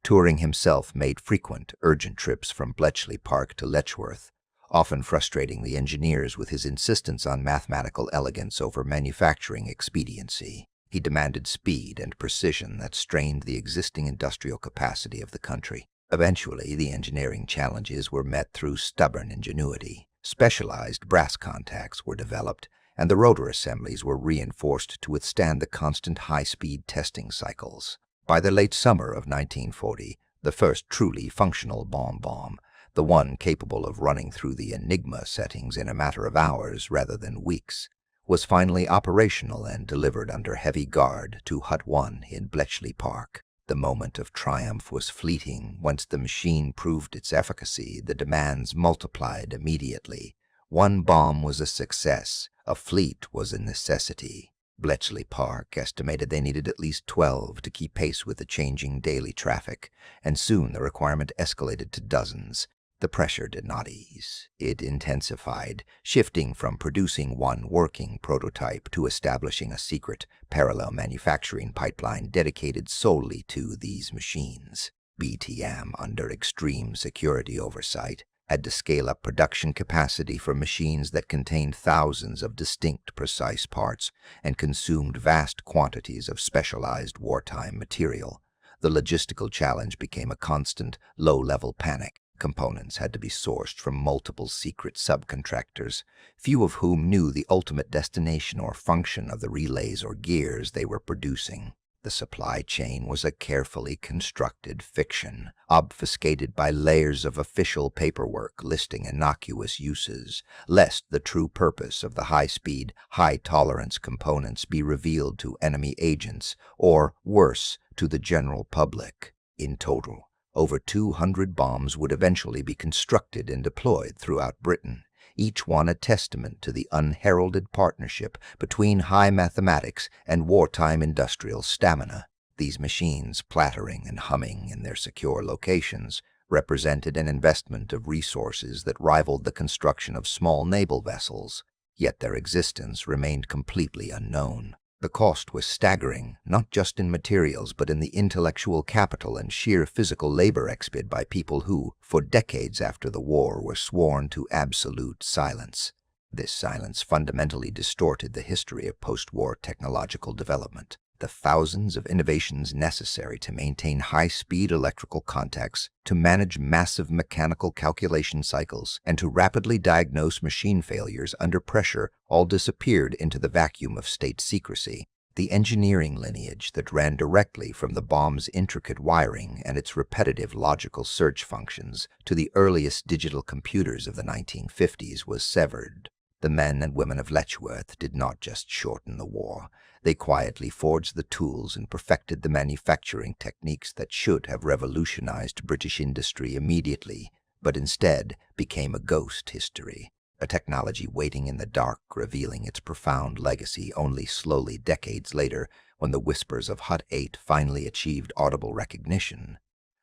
Turing himself made frequent, urgent trips from Bletchley Park to Letchworth, often frustrating the engineers with his insistence on mathematical elegance over manufacturing expediency. He demanded speed and precision that strained the existing industrial capacity of the country. Eventually, the engineering challenges were met through stubborn ingenuity. Specialized brass contacts were developed, and the rotor assemblies were reinforced to withstand the constant high-speed testing cycles. By the late summer of 1940, the first truly functional bombe, the one capable of running through the Enigma settings in a matter of hours rather than weeks, was finally operational and delivered under heavy guard to Hut 1 in Bletchley Park. The moment of triumph was fleeting. Once the machine proved its efficacy, the demands multiplied immediately. One bomb was a success. A fleet was a necessity. Bletchley Park estimated they needed at least 12 to keep pace with the changing daily traffic, and soon the requirement escalated to dozens. The pressure did not ease. It intensified, shifting from producing one working prototype to establishing a secret, parallel manufacturing pipeline dedicated solely to these machines. BTM, under extreme security oversight, had to scale up production capacity for machines that contained thousands of distinct, precise parts and consumed vast quantities of specialized wartime material. The logistical challenge became a constant, low-level panic. Components had to be sourced from multiple secret subcontractors, few of whom knew the ultimate destination or function of the relays or gears they were producing. The supply chain was a carefully constructed fiction, obfuscated by layers of official paperwork listing innocuous uses, lest the true purpose of the high-speed, high-tolerance components be revealed to enemy agents, or, worse, to the general public. In total, over 200 bombs would eventually be constructed and deployed throughout Britain, each one a testament to the unheralded partnership between high mathematics and wartime industrial stamina. These machines, clattering and humming in their secure locations, represented an investment of resources that rivaled the construction of small naval vessels, yet their existence remained completely unknown. The cost was staggering, not just in materials but in the intellectual capital and sheer physical labor expended by people who, for decades after the war, were sworn to absolute silence. This silence fundamentally distorted the history of post-war technological development. The thousands of innovations necessary to maintain high-speed electrical contacts, to manage massive mechanical calculation cycles, and to rapidly diagnose machine failures under pressure all disappeared into the vacuum of state secrecy. The engineering lineage that ran directly from the bomb's intricate wiring and its repetitive logical search functions to the earliest digital computers of the 1950s was severed. The men and women of Letchworth did not just shorten the war. They quietly forged the tools and perfected the manufacturing techniques that should have revolutionized British industry immediately, but instead became a ghost history, a technology waiting in the dark, revealing its profound legacy only slowly decades later when the whispers of Hut 8 finally achieved audible recognition.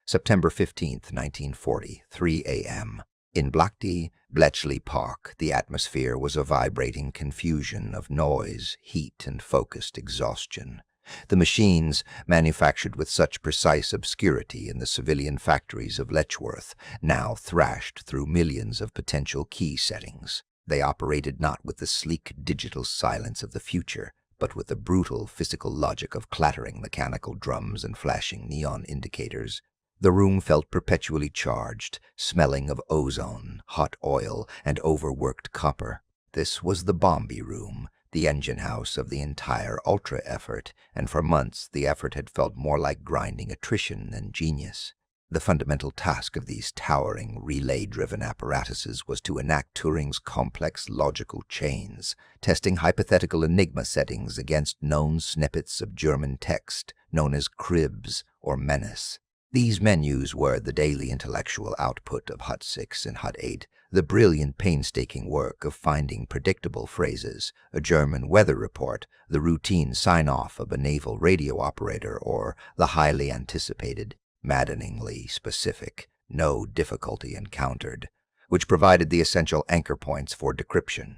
September 15, 1940, 3 a.m. In Bletchley Park, the atmosphere was a vibrating confusion of noise, heat, and focused exhaustion. The machines, manufactured with such precise obscurity in the civilian factories of Letchworth, now thrashed through millions of potential key settings. They operated not with the sleek digital silence of the future, but with the brutal physical logic of clattering mechanical drums and flashing neon indicators. The room felt perpetually charged, smelling of ozone, hot oil, and overworked copper. This was the Bombe room, the engine house of the entire Ultra effort, and for months the effort had felt more like grinding attrition than genius. The fundamental task of these towering, relay-driven apparatuses was to enact Turing's complex logical chains, testing hypothetical Enigma settings against known snippets of German text, known as cribs or menace. These menus were the daily intellectual output of Hut 6 and Hut 8, the brilliant, painstaking work of finding predictable phrases, a German weather report, the routine sign-off of a naval radio operator, or the highly anticipated, maddeningly specific, no difficulty encountered, which provided the essential anchor points for decryption.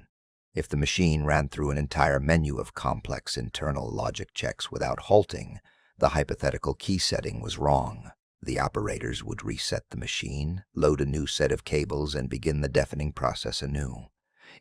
If the machine ran through an entire menu of complex internal logic checks without halting, the hypothetical key setting was wrong. The operators would reset the machine, load a new set of cables, and begin the deafening process anew.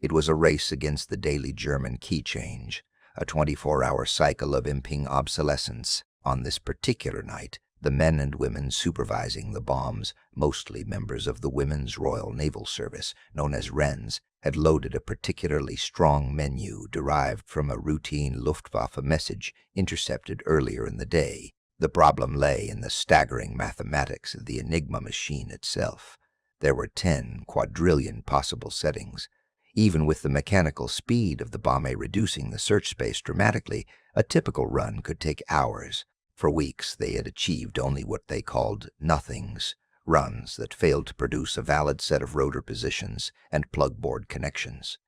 It was a race against the daily German key change, a 24-hour cycle of imping obsolescence. On this particular night, the men and women supervising the bombs, mostly members of the Women's Royal Naval Service, known as Wrens, had loaded a particularly strong menu derived from a routine Luftwaffe message intercepted earlier in the day. The problem lay in the staggering mathematics of the Enigma machine itself. There were 10 quadrillion possible settings. Even with the mechanical speed of the Bombe reducing the search space dramatically, a typical run could take hours. For weeks, they had achieved only what they called nothings, runs that failed to produce a valid set of rotor positions and plug-board connections.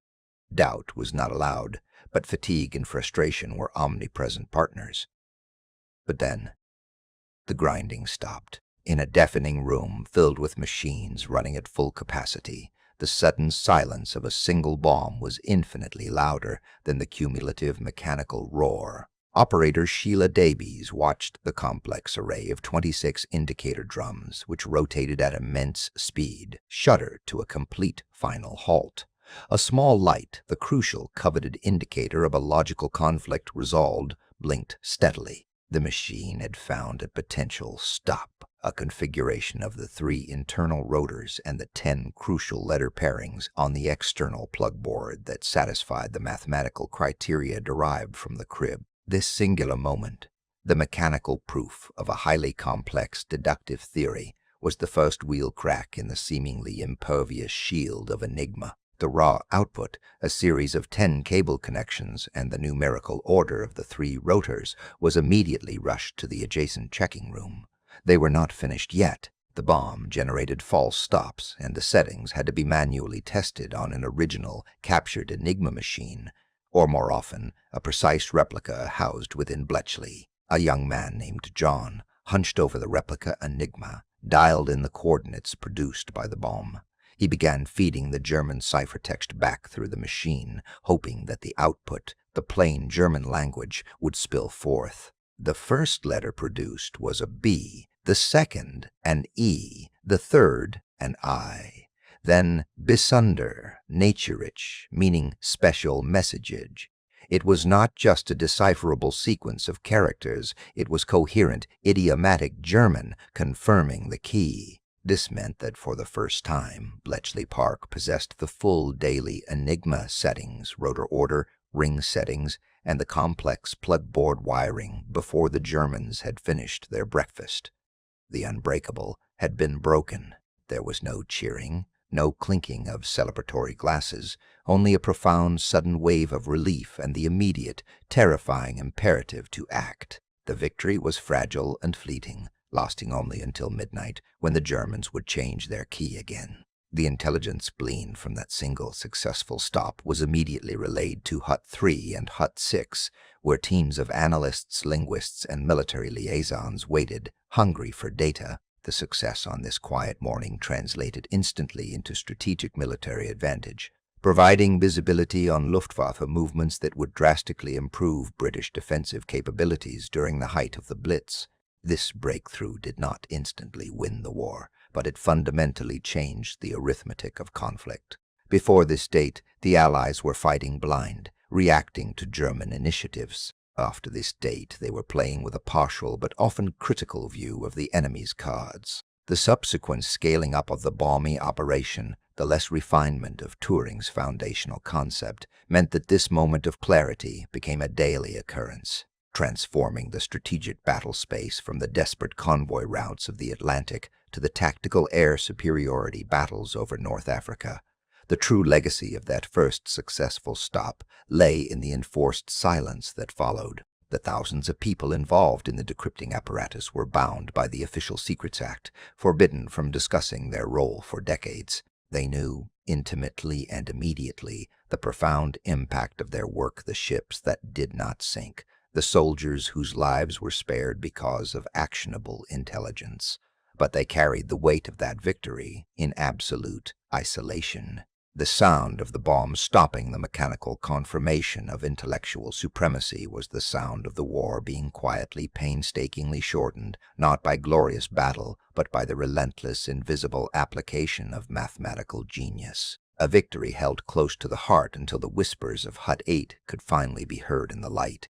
Doubt was not allowed, but fatigue and frustration were omnipresent partners. But then, the grinding stopped. In a deafening room filled with machines running at full capacity, the sudden silence of a single bomb was infinitely louder than the cumulative mechanical roar. Operator Sheila Davies watched the complex array of 26 indicator drums, which rotated at immense speed, shudder to a complete final halt. A small light, the crucial, coveted indicator of a logical conflict resolved, blinked steadily. The machine had found a potential stop, a configuration of the 3 internal rotors and the 10 crucial letter pairings on the external plug board that satisfied the mathematical criteria derived from the crib. This singular moment, the mechanical proof of a highly complex deductive theory, was the first wheel crack in the seemingly impervious shield of Enigma. The raw output, a series of 10 cable connections and the numerical order of the 3 rotors, was immediately rushed to the adjacent checking room. They were not finished yet. The bomb generated false stops, and the settings had to be manually tested on an original, captured Enigma machine, or more often, a precise replica housed within Bletchley. A young man named John, hunched over the replica Enigma, dialed in the coordinates produced by the bomb. He began feeding the German ciphertext back through the machine, hoping that the output, the plain German language, would spill forth. The first letter produced was a B, the second an E, the third an I. Then Besonder, naturich, meaning special messagage. It was not just a decipherable sequence of characters, it was coherent, idiomatic German, confirming the key. This meant that for the first time, Bletchley Park possessed the full daily Enigma settings, rotor order, ring settings, and the complex plug-board wiring before the Germans had finished their breakfast. The Unbreakable had been broken. There was no cheering, no clinking of celebratory glasses, only a profound sudden wave of relief and the immediate, terrifying imperative to act. The victory was fragile and fleeting, lasting only until midnight, when the Germans would change their key again. The intelligence gleaned from that single successful stop was immediately relayed to Hut 3 and Hut 6, where teams of analysts, linguists, and military liaisons waited, hungry for data. The success on this quiet morning translated instantly into strategic military advantage, providing visibility on Luftwaffe movements that would drastically improve British defensive capabilities during the height of the Blitz. This breakthrough did not instantly win the war, but it fundamentally changed the arithmetic of conflict. Before this date, the Allies were fighting blind, reacting to German initiatives. After this date, they were playing with a partial but often critical view of the enemy's cards. The subsequent scaling up of the Bombe operation, the less refinement of Turing's foundational concept, meant that this moment of clarity became a daily occurrence, transforming the strategic battle space from the desperate convoy routes of the Atlantic to the tactical air superiority battles over North Africa. The true legacy of that first successful stop lay in the enforced silence that followed. The thousands of people involved in the decrypting apparatus were bound by the Official Secrets Act, forbidden from discussing their role for decades. They knew, intimately and immediately, the profound impact of their work, the ships that did not sink, the soldiers whose lives were spared because of actionable intelligence. But they carried the weight of that victory in absolute isolation. The sound of the bomb stopping the mechanical confirmation of intellectual supremacy was the sound of the war being quietly, painstakingly shortened, not by glorious battle, but by the relentless, invisible application of mathematical genius. A victory held close to the heart until the whispers of Hut 8 could finally be heard in the light.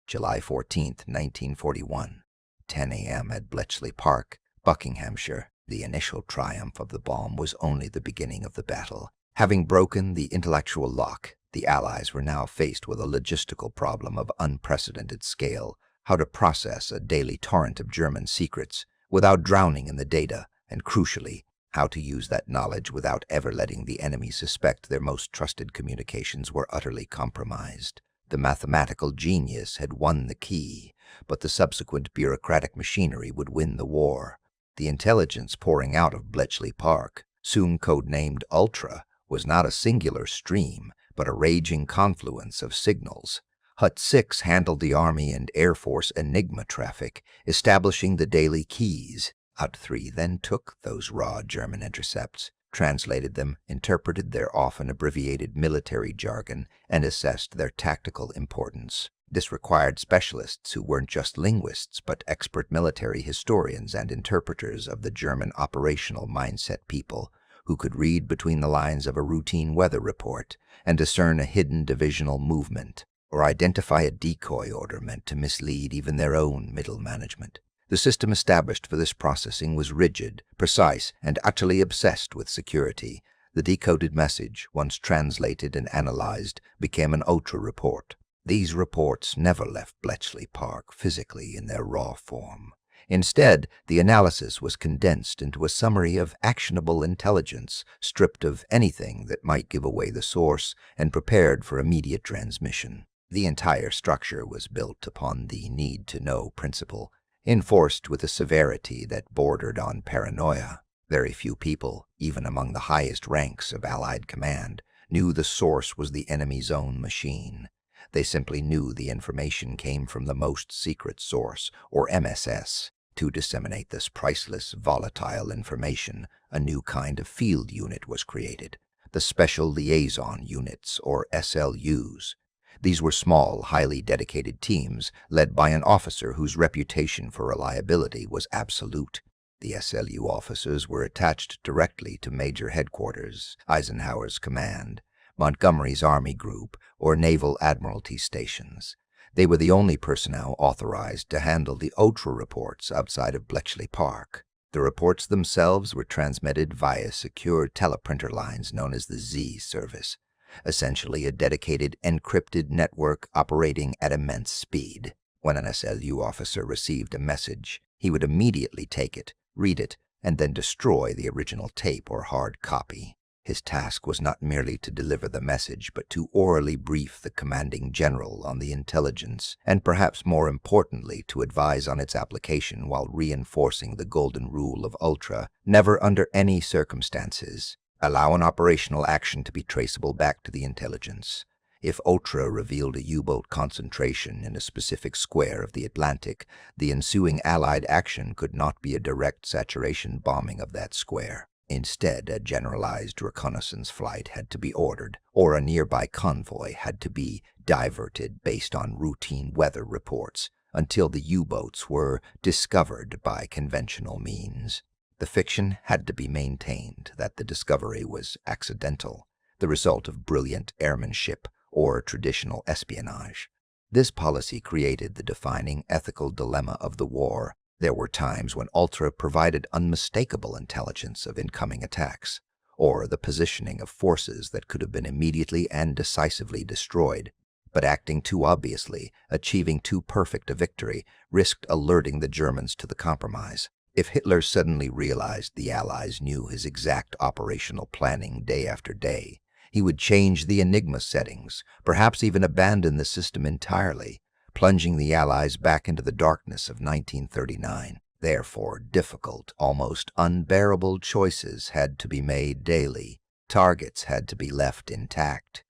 July 14, 1941, 10 a.m. at Bletchley Park, Buckinghamshire. The initial triumph of the bomb was only the beginning of the battle. Having broken the intellectual lock, the Allies were now faced with a logistical problem of unprecedented scale: how to process a daily torrent of German secrets without drowning in the data, and crucially, how to use that knowledge without ever letting the enemy suspect their most trusted communications were utterly compromised. The mathematical genius had won the key, but the subsequent bureaucratic machinery would win the war. The intelligence pouring out of Bletchley Park, soon codenamed Ultra, was not a singular stream, but a raging confluence of signals. Hut 6 handled the Army and Air Force Enigma traffic, establishing the daily keys. Hut 3 then took those raw German intercepts, translated them, interpreted their often abbreviated military jargon, and assessed their tactical importance. This required specialists who weren't just linguists, but expert military historians and interpreters of the German operational mindset, people who could read between the lines of a routine weather report and discern a hidden divisional movement, or identify a decoy order meant to mislead even their own middle management. The system established for this processing was rigid, precise, and utterly obsessed with security. The decoded message, once translated and analyzed, became an Ultra report. These reports never left Bletchley Park physically in their raw form. Instead, the analysis was condensed into a summary of actionable intelligence, stripped of anything that might give away the source, and prepared for immediate transmission. The entire structure was built upon the need-to-know principle, enforced with a severity that bordered on paranoia. Very few people, even among the highest ranks of Allied command, knew the source was the enemy's own machine. They simply knew the information came from the most secret source, or MSS. To disseminate this priceless, volatile information, a new kind of field unit was created, the Special Liaison Units, or SLUs. These were small, highly dedicated teams led by an officer whose reputation for reliability was absolute. The SLU officers were attached directly to Major Headquarters, Eisenhower's command, Montgomery's Army Group, or Naval Admiralty stations. They were the only personnel authorized to handle the Ultra reports outside of Bletchley Park. The reports themselves were transmitted via secure teleprinter lines known as the Z service, essentially a dedicated encrypted network operating at immense speed. When an SLU officer received a message, he would immediately take it, read it, and then destroy the original tape or hard copy. His task was not merely to deliver the message, but to orally brief the commanding general on the intelligence, and perhaps more importantly, to advise on its application while reinforcing the golden rule of Ultra: never under any circumstances allow an operational action to be traceable back to the intelligence. If Ultra revealed a U-boat concentration in a specific square of the Atlantic, the ensuing Allied action could not be a direct saturation bombing of that square. Instead, a generalized reconnaissance flight had to be ordered, or a nearby convoy had to be diverted based on routine weather reports until the U-boats were discovered by conventional means. The fiction had to be maintained that the discovery was accidental, the result of brilliant airmanship or traditional espionage. This policy created the defining ethical dilemma of the war. There were times when Ultra provided unmistakable intelligence of incoming attacks, or the positioning of forces that could have been immediately and decisively destroyed, but acting too obviously, achieving too perfect a victory, risked alerting the Germans to the compromise. If Hitler suddenly realized the Allies knew his exact operational planning day after day, he would change the Enigma settings, perhaps even abandon the system entirely, plunging the Allies back into the darkness of 1939. Therefore, difficult, almost unbearable choices had to be made daily. Targets had to be left intact.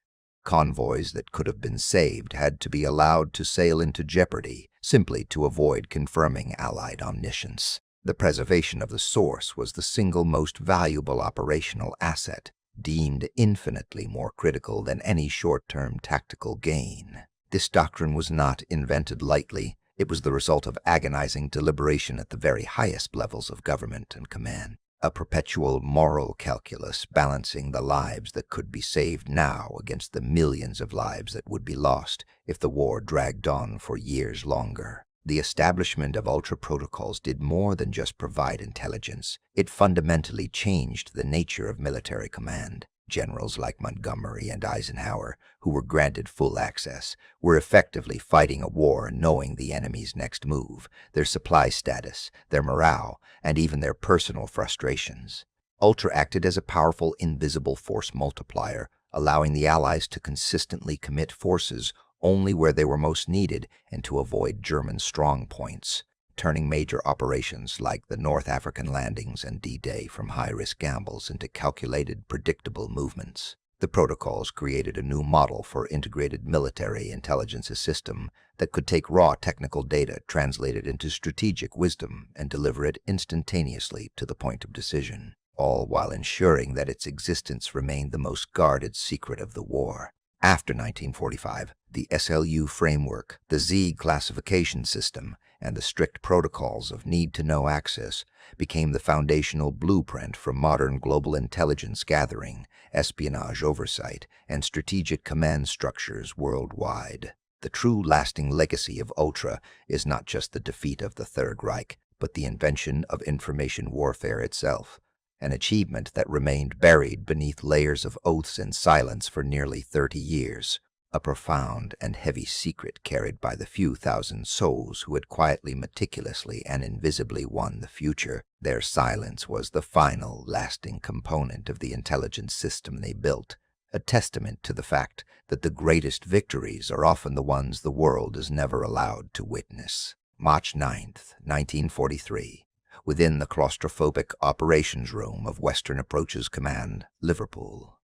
Convoys that could have been saved had to be allowed to sail into jeopardy, simply to avoid confirming Allied omniscience. The preservation of the source was the single most valuable operational asset, deemed infinitely more critical than any short-term tactical gain. This doctrine was not invented lightly. It was the result of agonizing deliberation at the very highest levels of government and command. A perpetual moral calculus balancing the lives that could be saved now against the millions of lives that would be lost if the war dragged on for years longer. The establishment of ultra protocols did more than just provide intelligence. It fundamentally changed the nature of military command. Generals like Montgomery and Eisenhower, who were granted full access, were effectively fighting a war knowing the enemy's next move, their supply status, their morale, and even their personal frustrations. Ultra acted as a powerful invisible force multiplier, allowing the Allies to consistently commit forces only where they were most needed and to avoid German strong points, turning major operations like the North African landings and D-Day from high-risk gambles into calculated, predictable movements. The protocols created a new model for integrated military intelligence system that could take raw technical data, translate it into strategic wisdom, and deliver it instantaneously to the point of decision, all while ensuring that its existence remained the most guarded secret of the war. After 1945, the SLU framework, the Z classification system, and the strict protocols of need-to-know access became the foundational blueprint for modern global intelligence gathering, espionage oversight, and strategic command structures worldwide. The true lasting legacy of Ultra is not just the defeat of the Third Reich, but the invention of information warfare itself, an achievement that remained buried beneath layers of oaths and silence for nearly 30 years, a profound and heavy secret carried by the few thousand souls who had quietly, meticulously, and invisibly won the future. Their silence was the final, lasting component of the intelligence system they built, a testament to the fact that the greatest victories are often the ones the world is never allowed to witness. March 9th, 1943. Within the claustrophobic operations room of Western Approaches Command, Liverpool.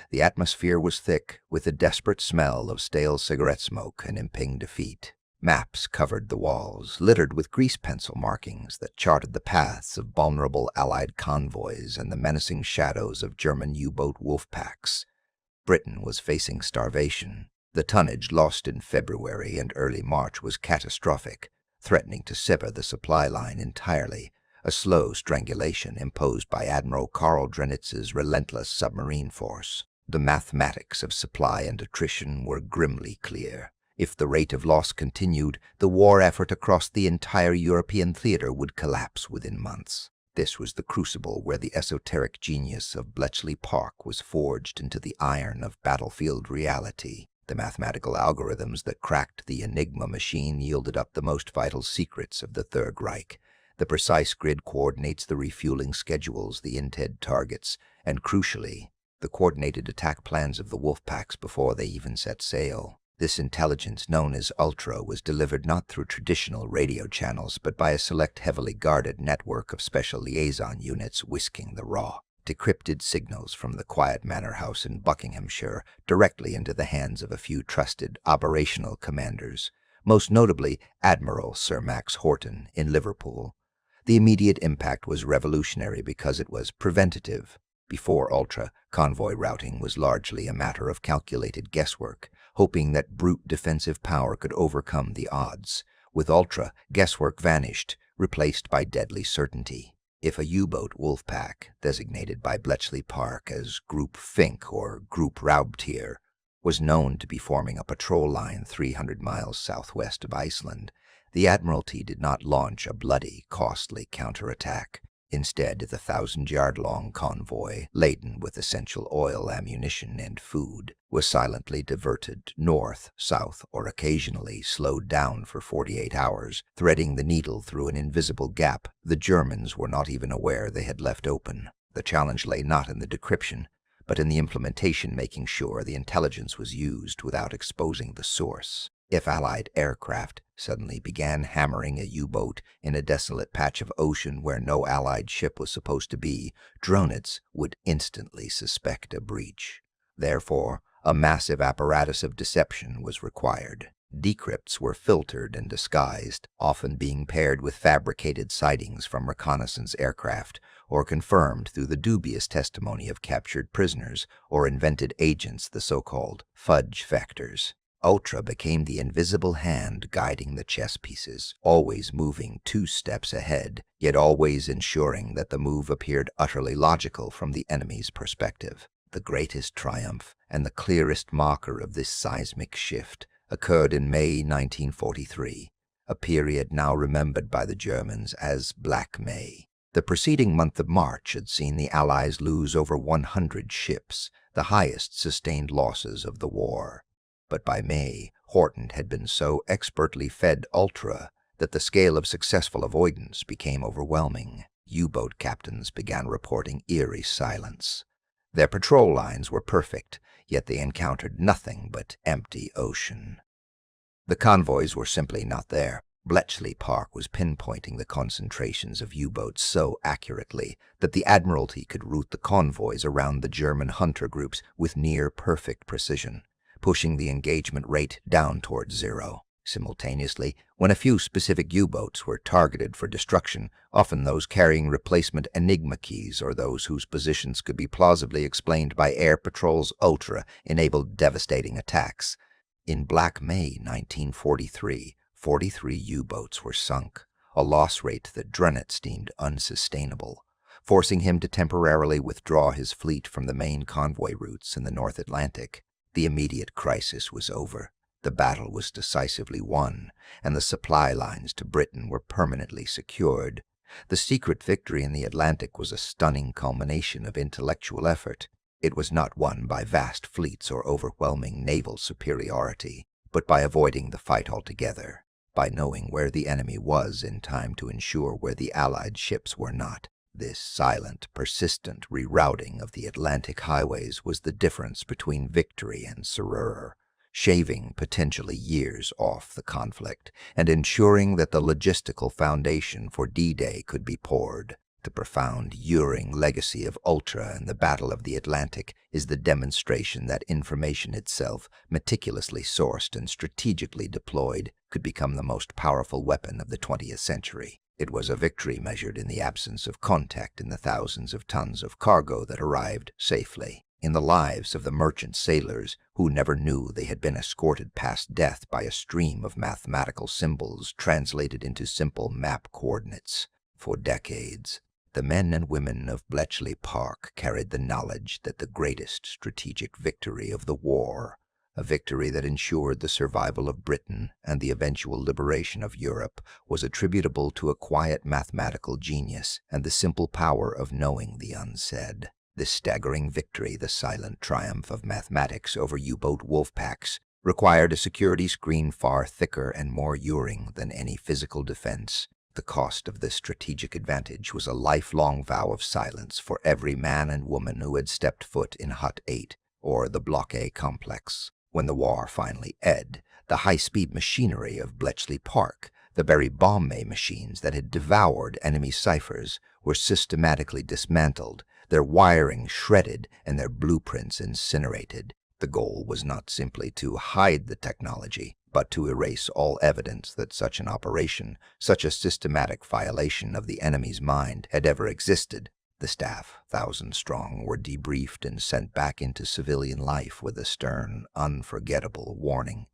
The atmosphere was thick with the desperate smell of stale cigarette smoke and impending defeat. Maps covered the walls, littered with grease pencil markings that charted the paths of vulnerable Allied convoys and the menacing shadows of German U-boat wolf packs. Britain was facing starvation. The tonnage lost in February and early March was catastrophic, threatening to sever the supply line entirely, a slow strangulation imposed by Admiral Karl Drenitz's relentless submarine force. The mathematics of supply and attrition were grimly clear. If the rate of loss continued, the war effort across the entire European theater would collapse within months. This was the crucible where the esoteric genius of Bletchley Park was forged into the iron of battlefield reality. The mathematical algorithms that cracked the Enigma Machine yielded up the most vital secrets of the Third Reich. The precise grid coordinates, the refueling schedules, the intel targets, and crucially, the coordinated attack plans of the wolf packs before they even set sail. This intelligence, known as Ultra, was delivered not through traditional radio channels, but by a select, heavily guarded network of special liaison units whisking the raw, decrypted signals from the quiet manor house in Buckinghamshire directly into the hands of a few trusted operational commanders, most notably Admiral Sir Max Horton in Liverpool. The immediate impact was revolutionary because it was preventative. Before Ultra, convoy routing was largely a matter of calculated guesswork, hoping that brute defensive power could overcome the odds. With Ultra, guesswork vanished, replaced by deadly certainty. If a U-boat wolf pack, designated by Bletchley Park as Group Fink or Group Raubtier, was known to be forming a patrol line 300 miles southwest of Iceland, the Admiralty did not launch a bloody, costly counterattack. Instead, the 1,000-yard-long convoy, laden with essential oil, ammunition, and food, was silently diverted north, south, or occasionally slowed down for 48 hours, threading the needle through an invisible gap the Germans were not even aware they had left open. The challenge lay not in the decryption, but in the implementation, making sure the intelligence was used without exposing the source. If Allied aircraft suddenly began hammering a U-boat in a desolate patch of ocean where no Allied ship was supposed to be, dronets would instantly suspect a breach. Therefore, a massive apparatus of deception was required. Decrypts were filtered and disguised, often being paired with fabricated sightings from reconnaissance aircraft, or confirmed through the dubious testimony of captured prisoners or invented agents, the so-called fudge factors. Ultra became the invisible hand guiding the chess pieces, always moving 2 steps ahead, yet always ensuring that the move appeared utterly logical from the enemy's perspective. The greatest triumph and the clearest marker of this seismic shift occurred in May 1943, a period now remembered by the Germans as Black May. The preceding month of March had seen the Allies lose over 100 ships, the highest sustained losses of the war. But by May, Horton had been so expertly fed Ultra that the scale of successful avoidance became overwhelming. U-boat captains began reporting eerie silence. Their patrol lines were perfect, yet they encountered nothing but empty ocean. The convoys were simply not there. Bletchley Park was pinpointing the concentrations of U-boats so accurately that the Admiralty could route the convoys around the German hunter groups with near-perfect precision, pushing the engagement rate down towards 0. Simultaneously, when a few specific U-boats were targeted for destruction, often those carrying replacement Enigma keys or those whose positions could be plausibly explained by air patrols, Ultra enabled devastating attacks. In Black May 1943, 43 U-boats were sunk, a loss rate that Drennet deemed unsustainable, forcing him to temporarily withdraw his fleet from the main convoy routes in the North Atlantic. The immediate crisis was over. The battle was decisively won, and the supply lines to Britain were permanently secured. The secret victory in the Atlantic was a stunning culmination of intellectual effort. It was not won by vast fleets or overwhelming naval superiority, but by avoiding the fight altogether, by knowing where the enemy was in time to ensure where the Allied ships were not. This silent, persistent rerouting of the Atlantic highways was the difference between victory and surrender, shaving potentially years off the conflict and ensuring that the logistical foundation for D-Day could be poured. The profound, enduring legacy of Ultra and the Battle of the Atlantic is the demonstration that information itself, meticulously sourced and strategically deployed, could become the most powerful weapon of the 20th century. It was a victory measured in the absence of contact in the thousands of tons of cargo that arrived safely, in the lives of the merchant sailors who never knew they had been escorted past death by a stream of mathematical symbols translated into simple map coordinates. For decades, the men and women of Bletchley Park carried the knowledge that the greatest strategic victory of the war, a victory that ensured the survival of Britain and the eventual liberation of Europe, was attributable to a quiet mathematical genius and the simple power of knowing the unsaid. This staggering victory, the silent triumph of mathematics over U-boat wolf packs, required a security screen far thicker and more enduring than any physical defense. The cost of this strategic advantage was a lifelong vow of silence for every man and woman who had stepped foot in Hut 8 or the Block A complex. When the war finally ended, the high-speed machinery of Bletchley Park, the very Bombe machines that had devoured enemy ciphers, were systematically dismantled, their wiring shredded and their blueprints incinerated. The goal was not simply to hide the technology, but to erase all evidence that such an operation, such a systematic violation of the enemy's mind, had ever existed. The staff, 1,000 strong, were debriefed and sent back into civilian life with a stern, unforgettable warning.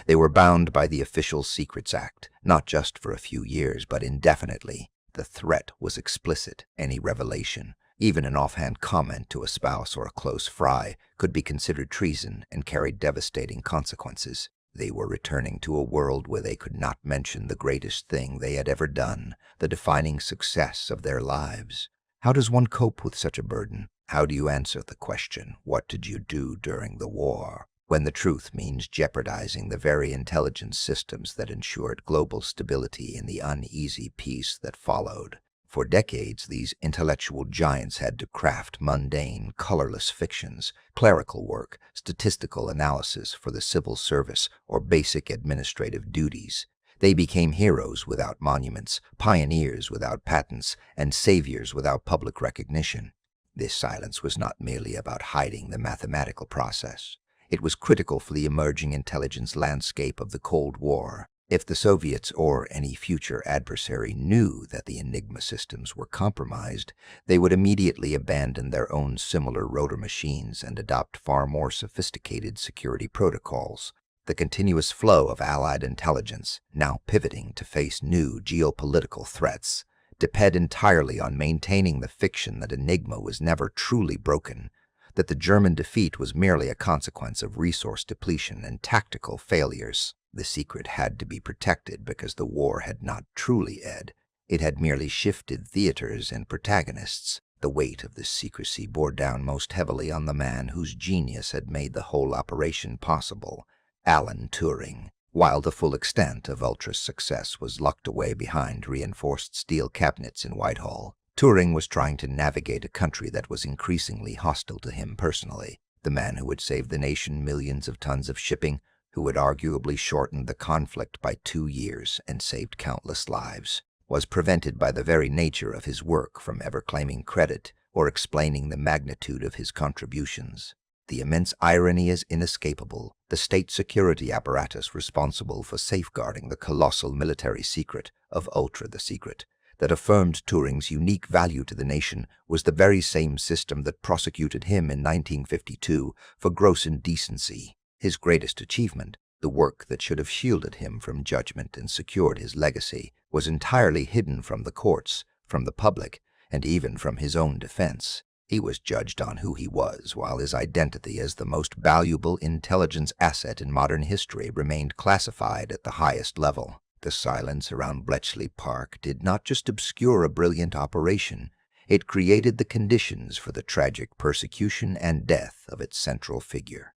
They were bound by the Official Secrets Act, not just for a few years, but indefinitely. The threat was explicit. Any revelation, even an offhand comment to a spouse or a close fry, could be considered treason and carried devastating consequences. They were returning to a world where they could not mention the greatest thing they had ever done, the defining success of their lives. How does one cope with such a burden? How do you answer the question, what did you do during the war, when the truth means jeopardizing the very intelligence systems that ensured global stability in the uneasy peace that followed? For decades, these intellectual giants had to craft mundane, colorless fictions, clerical work, statistical analysis for the civil service, or basic administrative duties. They became heroes without monuments, pioneers without patents, and saviors without public recognition. This silence was not merely about hiding the mathematical process. It was critical for the emerging intelligence landscape of the Cold War. If the Soviets or any future adversary knew that the Enigma systems were compromised, they would immediately abandon their own similar rotor machines and adopt far more sophisticated security protocols. The continuous flow of Allied intelligence, now pivoting to face new geopolitical threats, depend entirely on maintaining the fiction that Enigma was never truly broken, that the German defeat was merely a consequence of resource depletion and tactical failures. The secret had to be protected because the war had not truly ended. It had merely shifted theaters and protagonists. The weight of this secrecy bore down most heavily on the man whose genius had made the whole operation possible, Alan Turing. While the full extent of Ultra's success was locked away behind reinforced steel cabinets in Whitehall, Turing was trying to navigate a country that was increasingly hostile to him personally. The man who had saved the nation millions of tons of shipping, who had arguably shortened the conflict by 2 years and saved countless lives, was prevented by the very nature of his work from ever claiming credit or explaining the magnitude of his contributions. The immense irony is inescapable. The state security apparatus responsible for safeguarding the colossal military secret of Ultra the Secret that affirmed Turing's unique value to the nation was the very same system that prosecuted him in 1952 for gross indecency. His greatest achievement, the work that should have shielded him from judgment and secured his legacy, was entirely hidden from the courts, from the public, and even from his own defense. He was judged on who he was, while his identity as the most valuable intelligence asset in modern history remained classified at the highest level. The silence around Bletchley Park did not just obscure a brilliant operation, it created the conditions for the tragic persecution and death of its central figure.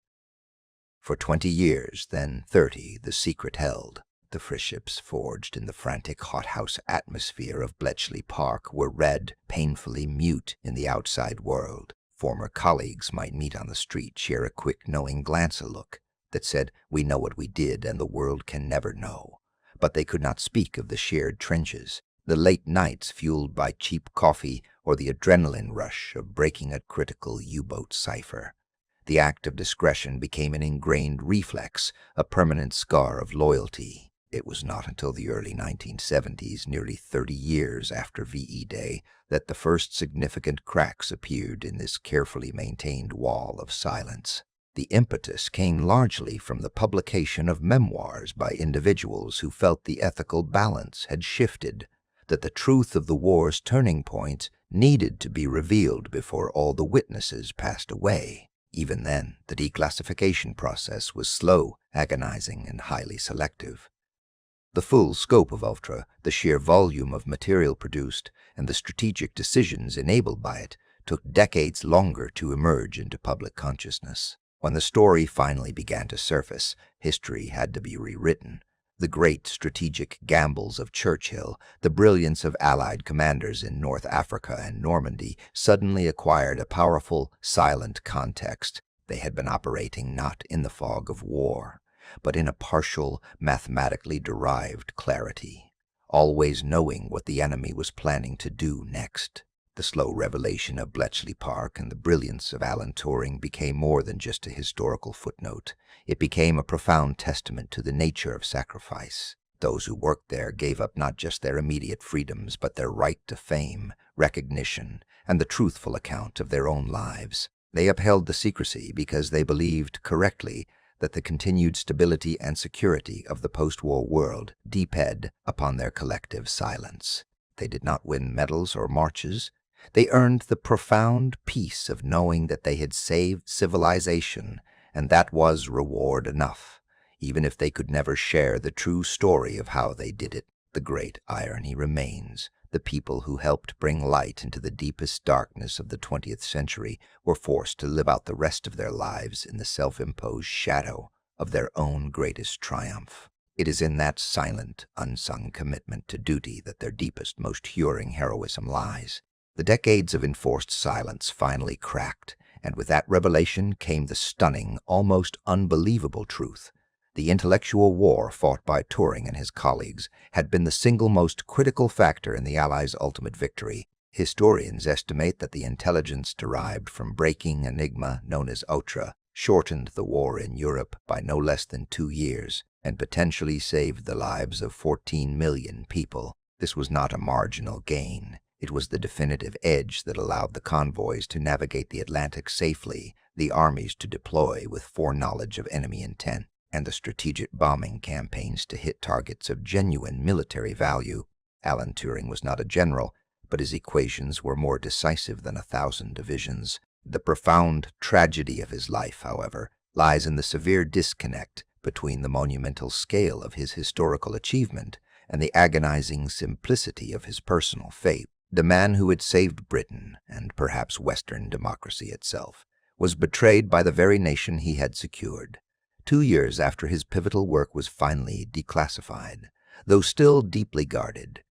For 20 years, then 30, the secret held. The friendships forged in the frantic hothouse atmosphere of Bletchley Park were read, painfully mute in the outside world. Former colleagues might meet on the street, share a quick knowing glance, a look that said, "We know what we did and the world can never know." But they could not speak of the shared trenches, the late nights fueled by cheap coffee, or the adrenaline rush of breaking a critical U-boat cipher. The act of discretion became an ingrained reflex, a permanent scar of loyalty. It was not until the early 1970s, nearly 30 years after VE Day, that the first significant cracks appeared in this carefully maintained wall of silence. The impetus came largely from the publication of memoirs by individuals who felt the ethical balance had shifted, that the truth of the war's turning point needed to be revealed before all the witnesses passed away. Even then, the declassification process was slow, agonizing, and highly selective. The full scope of Ultra, the sheer volume of material produced, and the strategic decisions enabled by it took decades longer to emerge into public consciousness. When the story finally began to surface, history had to be rewritten. The great strategic gambles of Churchill, the brilliance of Allied commanders in North Africa and Normandy suddenly acquired a powerful, silent context. They had been operating not in the fog of war, but in a partial, mathematically derived clarity, always knowing what the enemy was planning to do next. The slow revelation of Bletchley Park and the brilliance of Alan Turing became more than just a historical footnote. It became a profound testament to the nature of sacrifice. Those who worked there gave up not just their immediate freedoms, but their right to fame, recognition, and the truthful account of their own lives. They upheld the secrecy because they believed correctly that the continued stability and security of the post-war world depended upon their collective silence. They did not win medals or marches. They earned the profound peace of knowing that they had saved civilization, and that was reward enough. even if they could never share the true story of how they did it. The great irony remains. The people who helped bring light into the deepest darkness of the 20th century were forced to live out the rest of their lives in the self-imposed shadow of their own greatest triumph. It is in that silent, unsung commitment to duty that their deepest, most huring heroism lies. The decades of enforced silence finally cracked, and with that revelation came the stunning, almost unbelievable truth. The intellectual war fought by Turing and his colleagues had been the single most critical factor in the Allies' ultimate victory. Historians estimate that the intelligence derived from breaking Enigma, known as Ultra, shortened the war in Europe by no less than 2 years and potentially saved the lives of 14 million people. This was not a marginal gain. It was the definitive edge that allowed the convoys to navigate the Atlantic safely, the armies to deploy with foreknowledge of enemy intent, and the strategic bombing campaigns to hit targets of genuine military value. Alan Turing was not a general, but his equations were more decisive than 1,000 divisions. The profound tragedy of his life, however, lies in the severe disconnect between the monumental scale of his historical achievement and the agonizing simplicity of his personal fate. The man who had saved Britain, and perhaps Western democracy itself, was betrayed by the very nation he had secured. 2 years after his pivotal work was finally declassified, though still deeply guarded,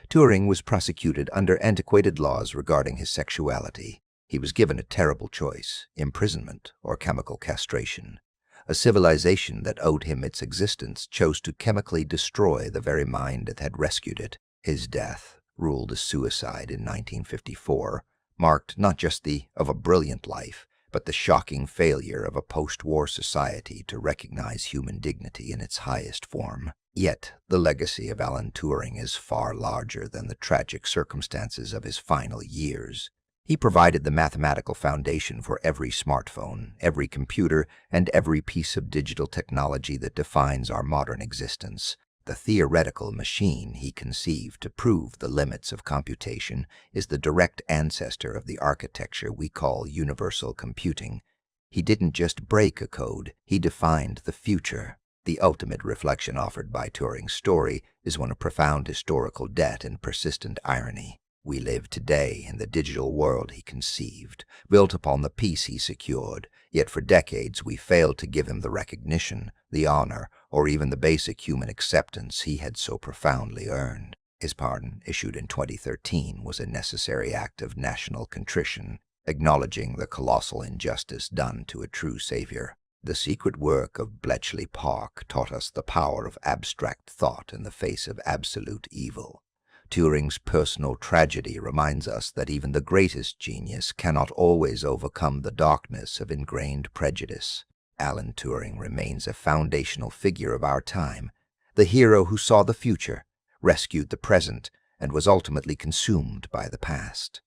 Turing was prosecuted under antiquated laws regarding his sexuality. He was given a terrible choice: imprisonment or chemical castration. A civilization that owed him its existence chose to chemically destroy the very mind that had rescued it. His death, ruled as suicide in 1954, marked not just the of a brilliant life, but the shocking failure of a post-war society to recognize human dignity in its highest form. Yet, the legacy of Alan Turing is far larger than the tragic circumstances of his final years. He provided the mathematical foundation for every smartphone, every computer, and every piece of digital technology that defines our modern existence. The theoretical machine he conceived to prove the limits of computation is the direct ancestor of the architecture we call universal computing. He didn't just break a code, he defined the future. The ultimate reflection offered by Turing's story is one of profound historical debt and persistent irony. We live today in the digital world he conceived, built upon the peace he secured, yet for decades we failed to give him the recognition, the honor, or even the basic human acceptance he had so profoundly earned. His pardon, issued in 2013, was a necessary act of national contrition, acknowledging the colossal injustice done to a true savior. The secret work of Bletchley Park taught us the power of abstract thought in the face of absolute evil. Turing's personal tragedy reminds us that even the greatest genius cannot always overcome the darkness of ingrained prejudice. Alan Turing remains a foundational figure of our time, the hero who saw the future, rescued the present, and was ultimately consumed by the past.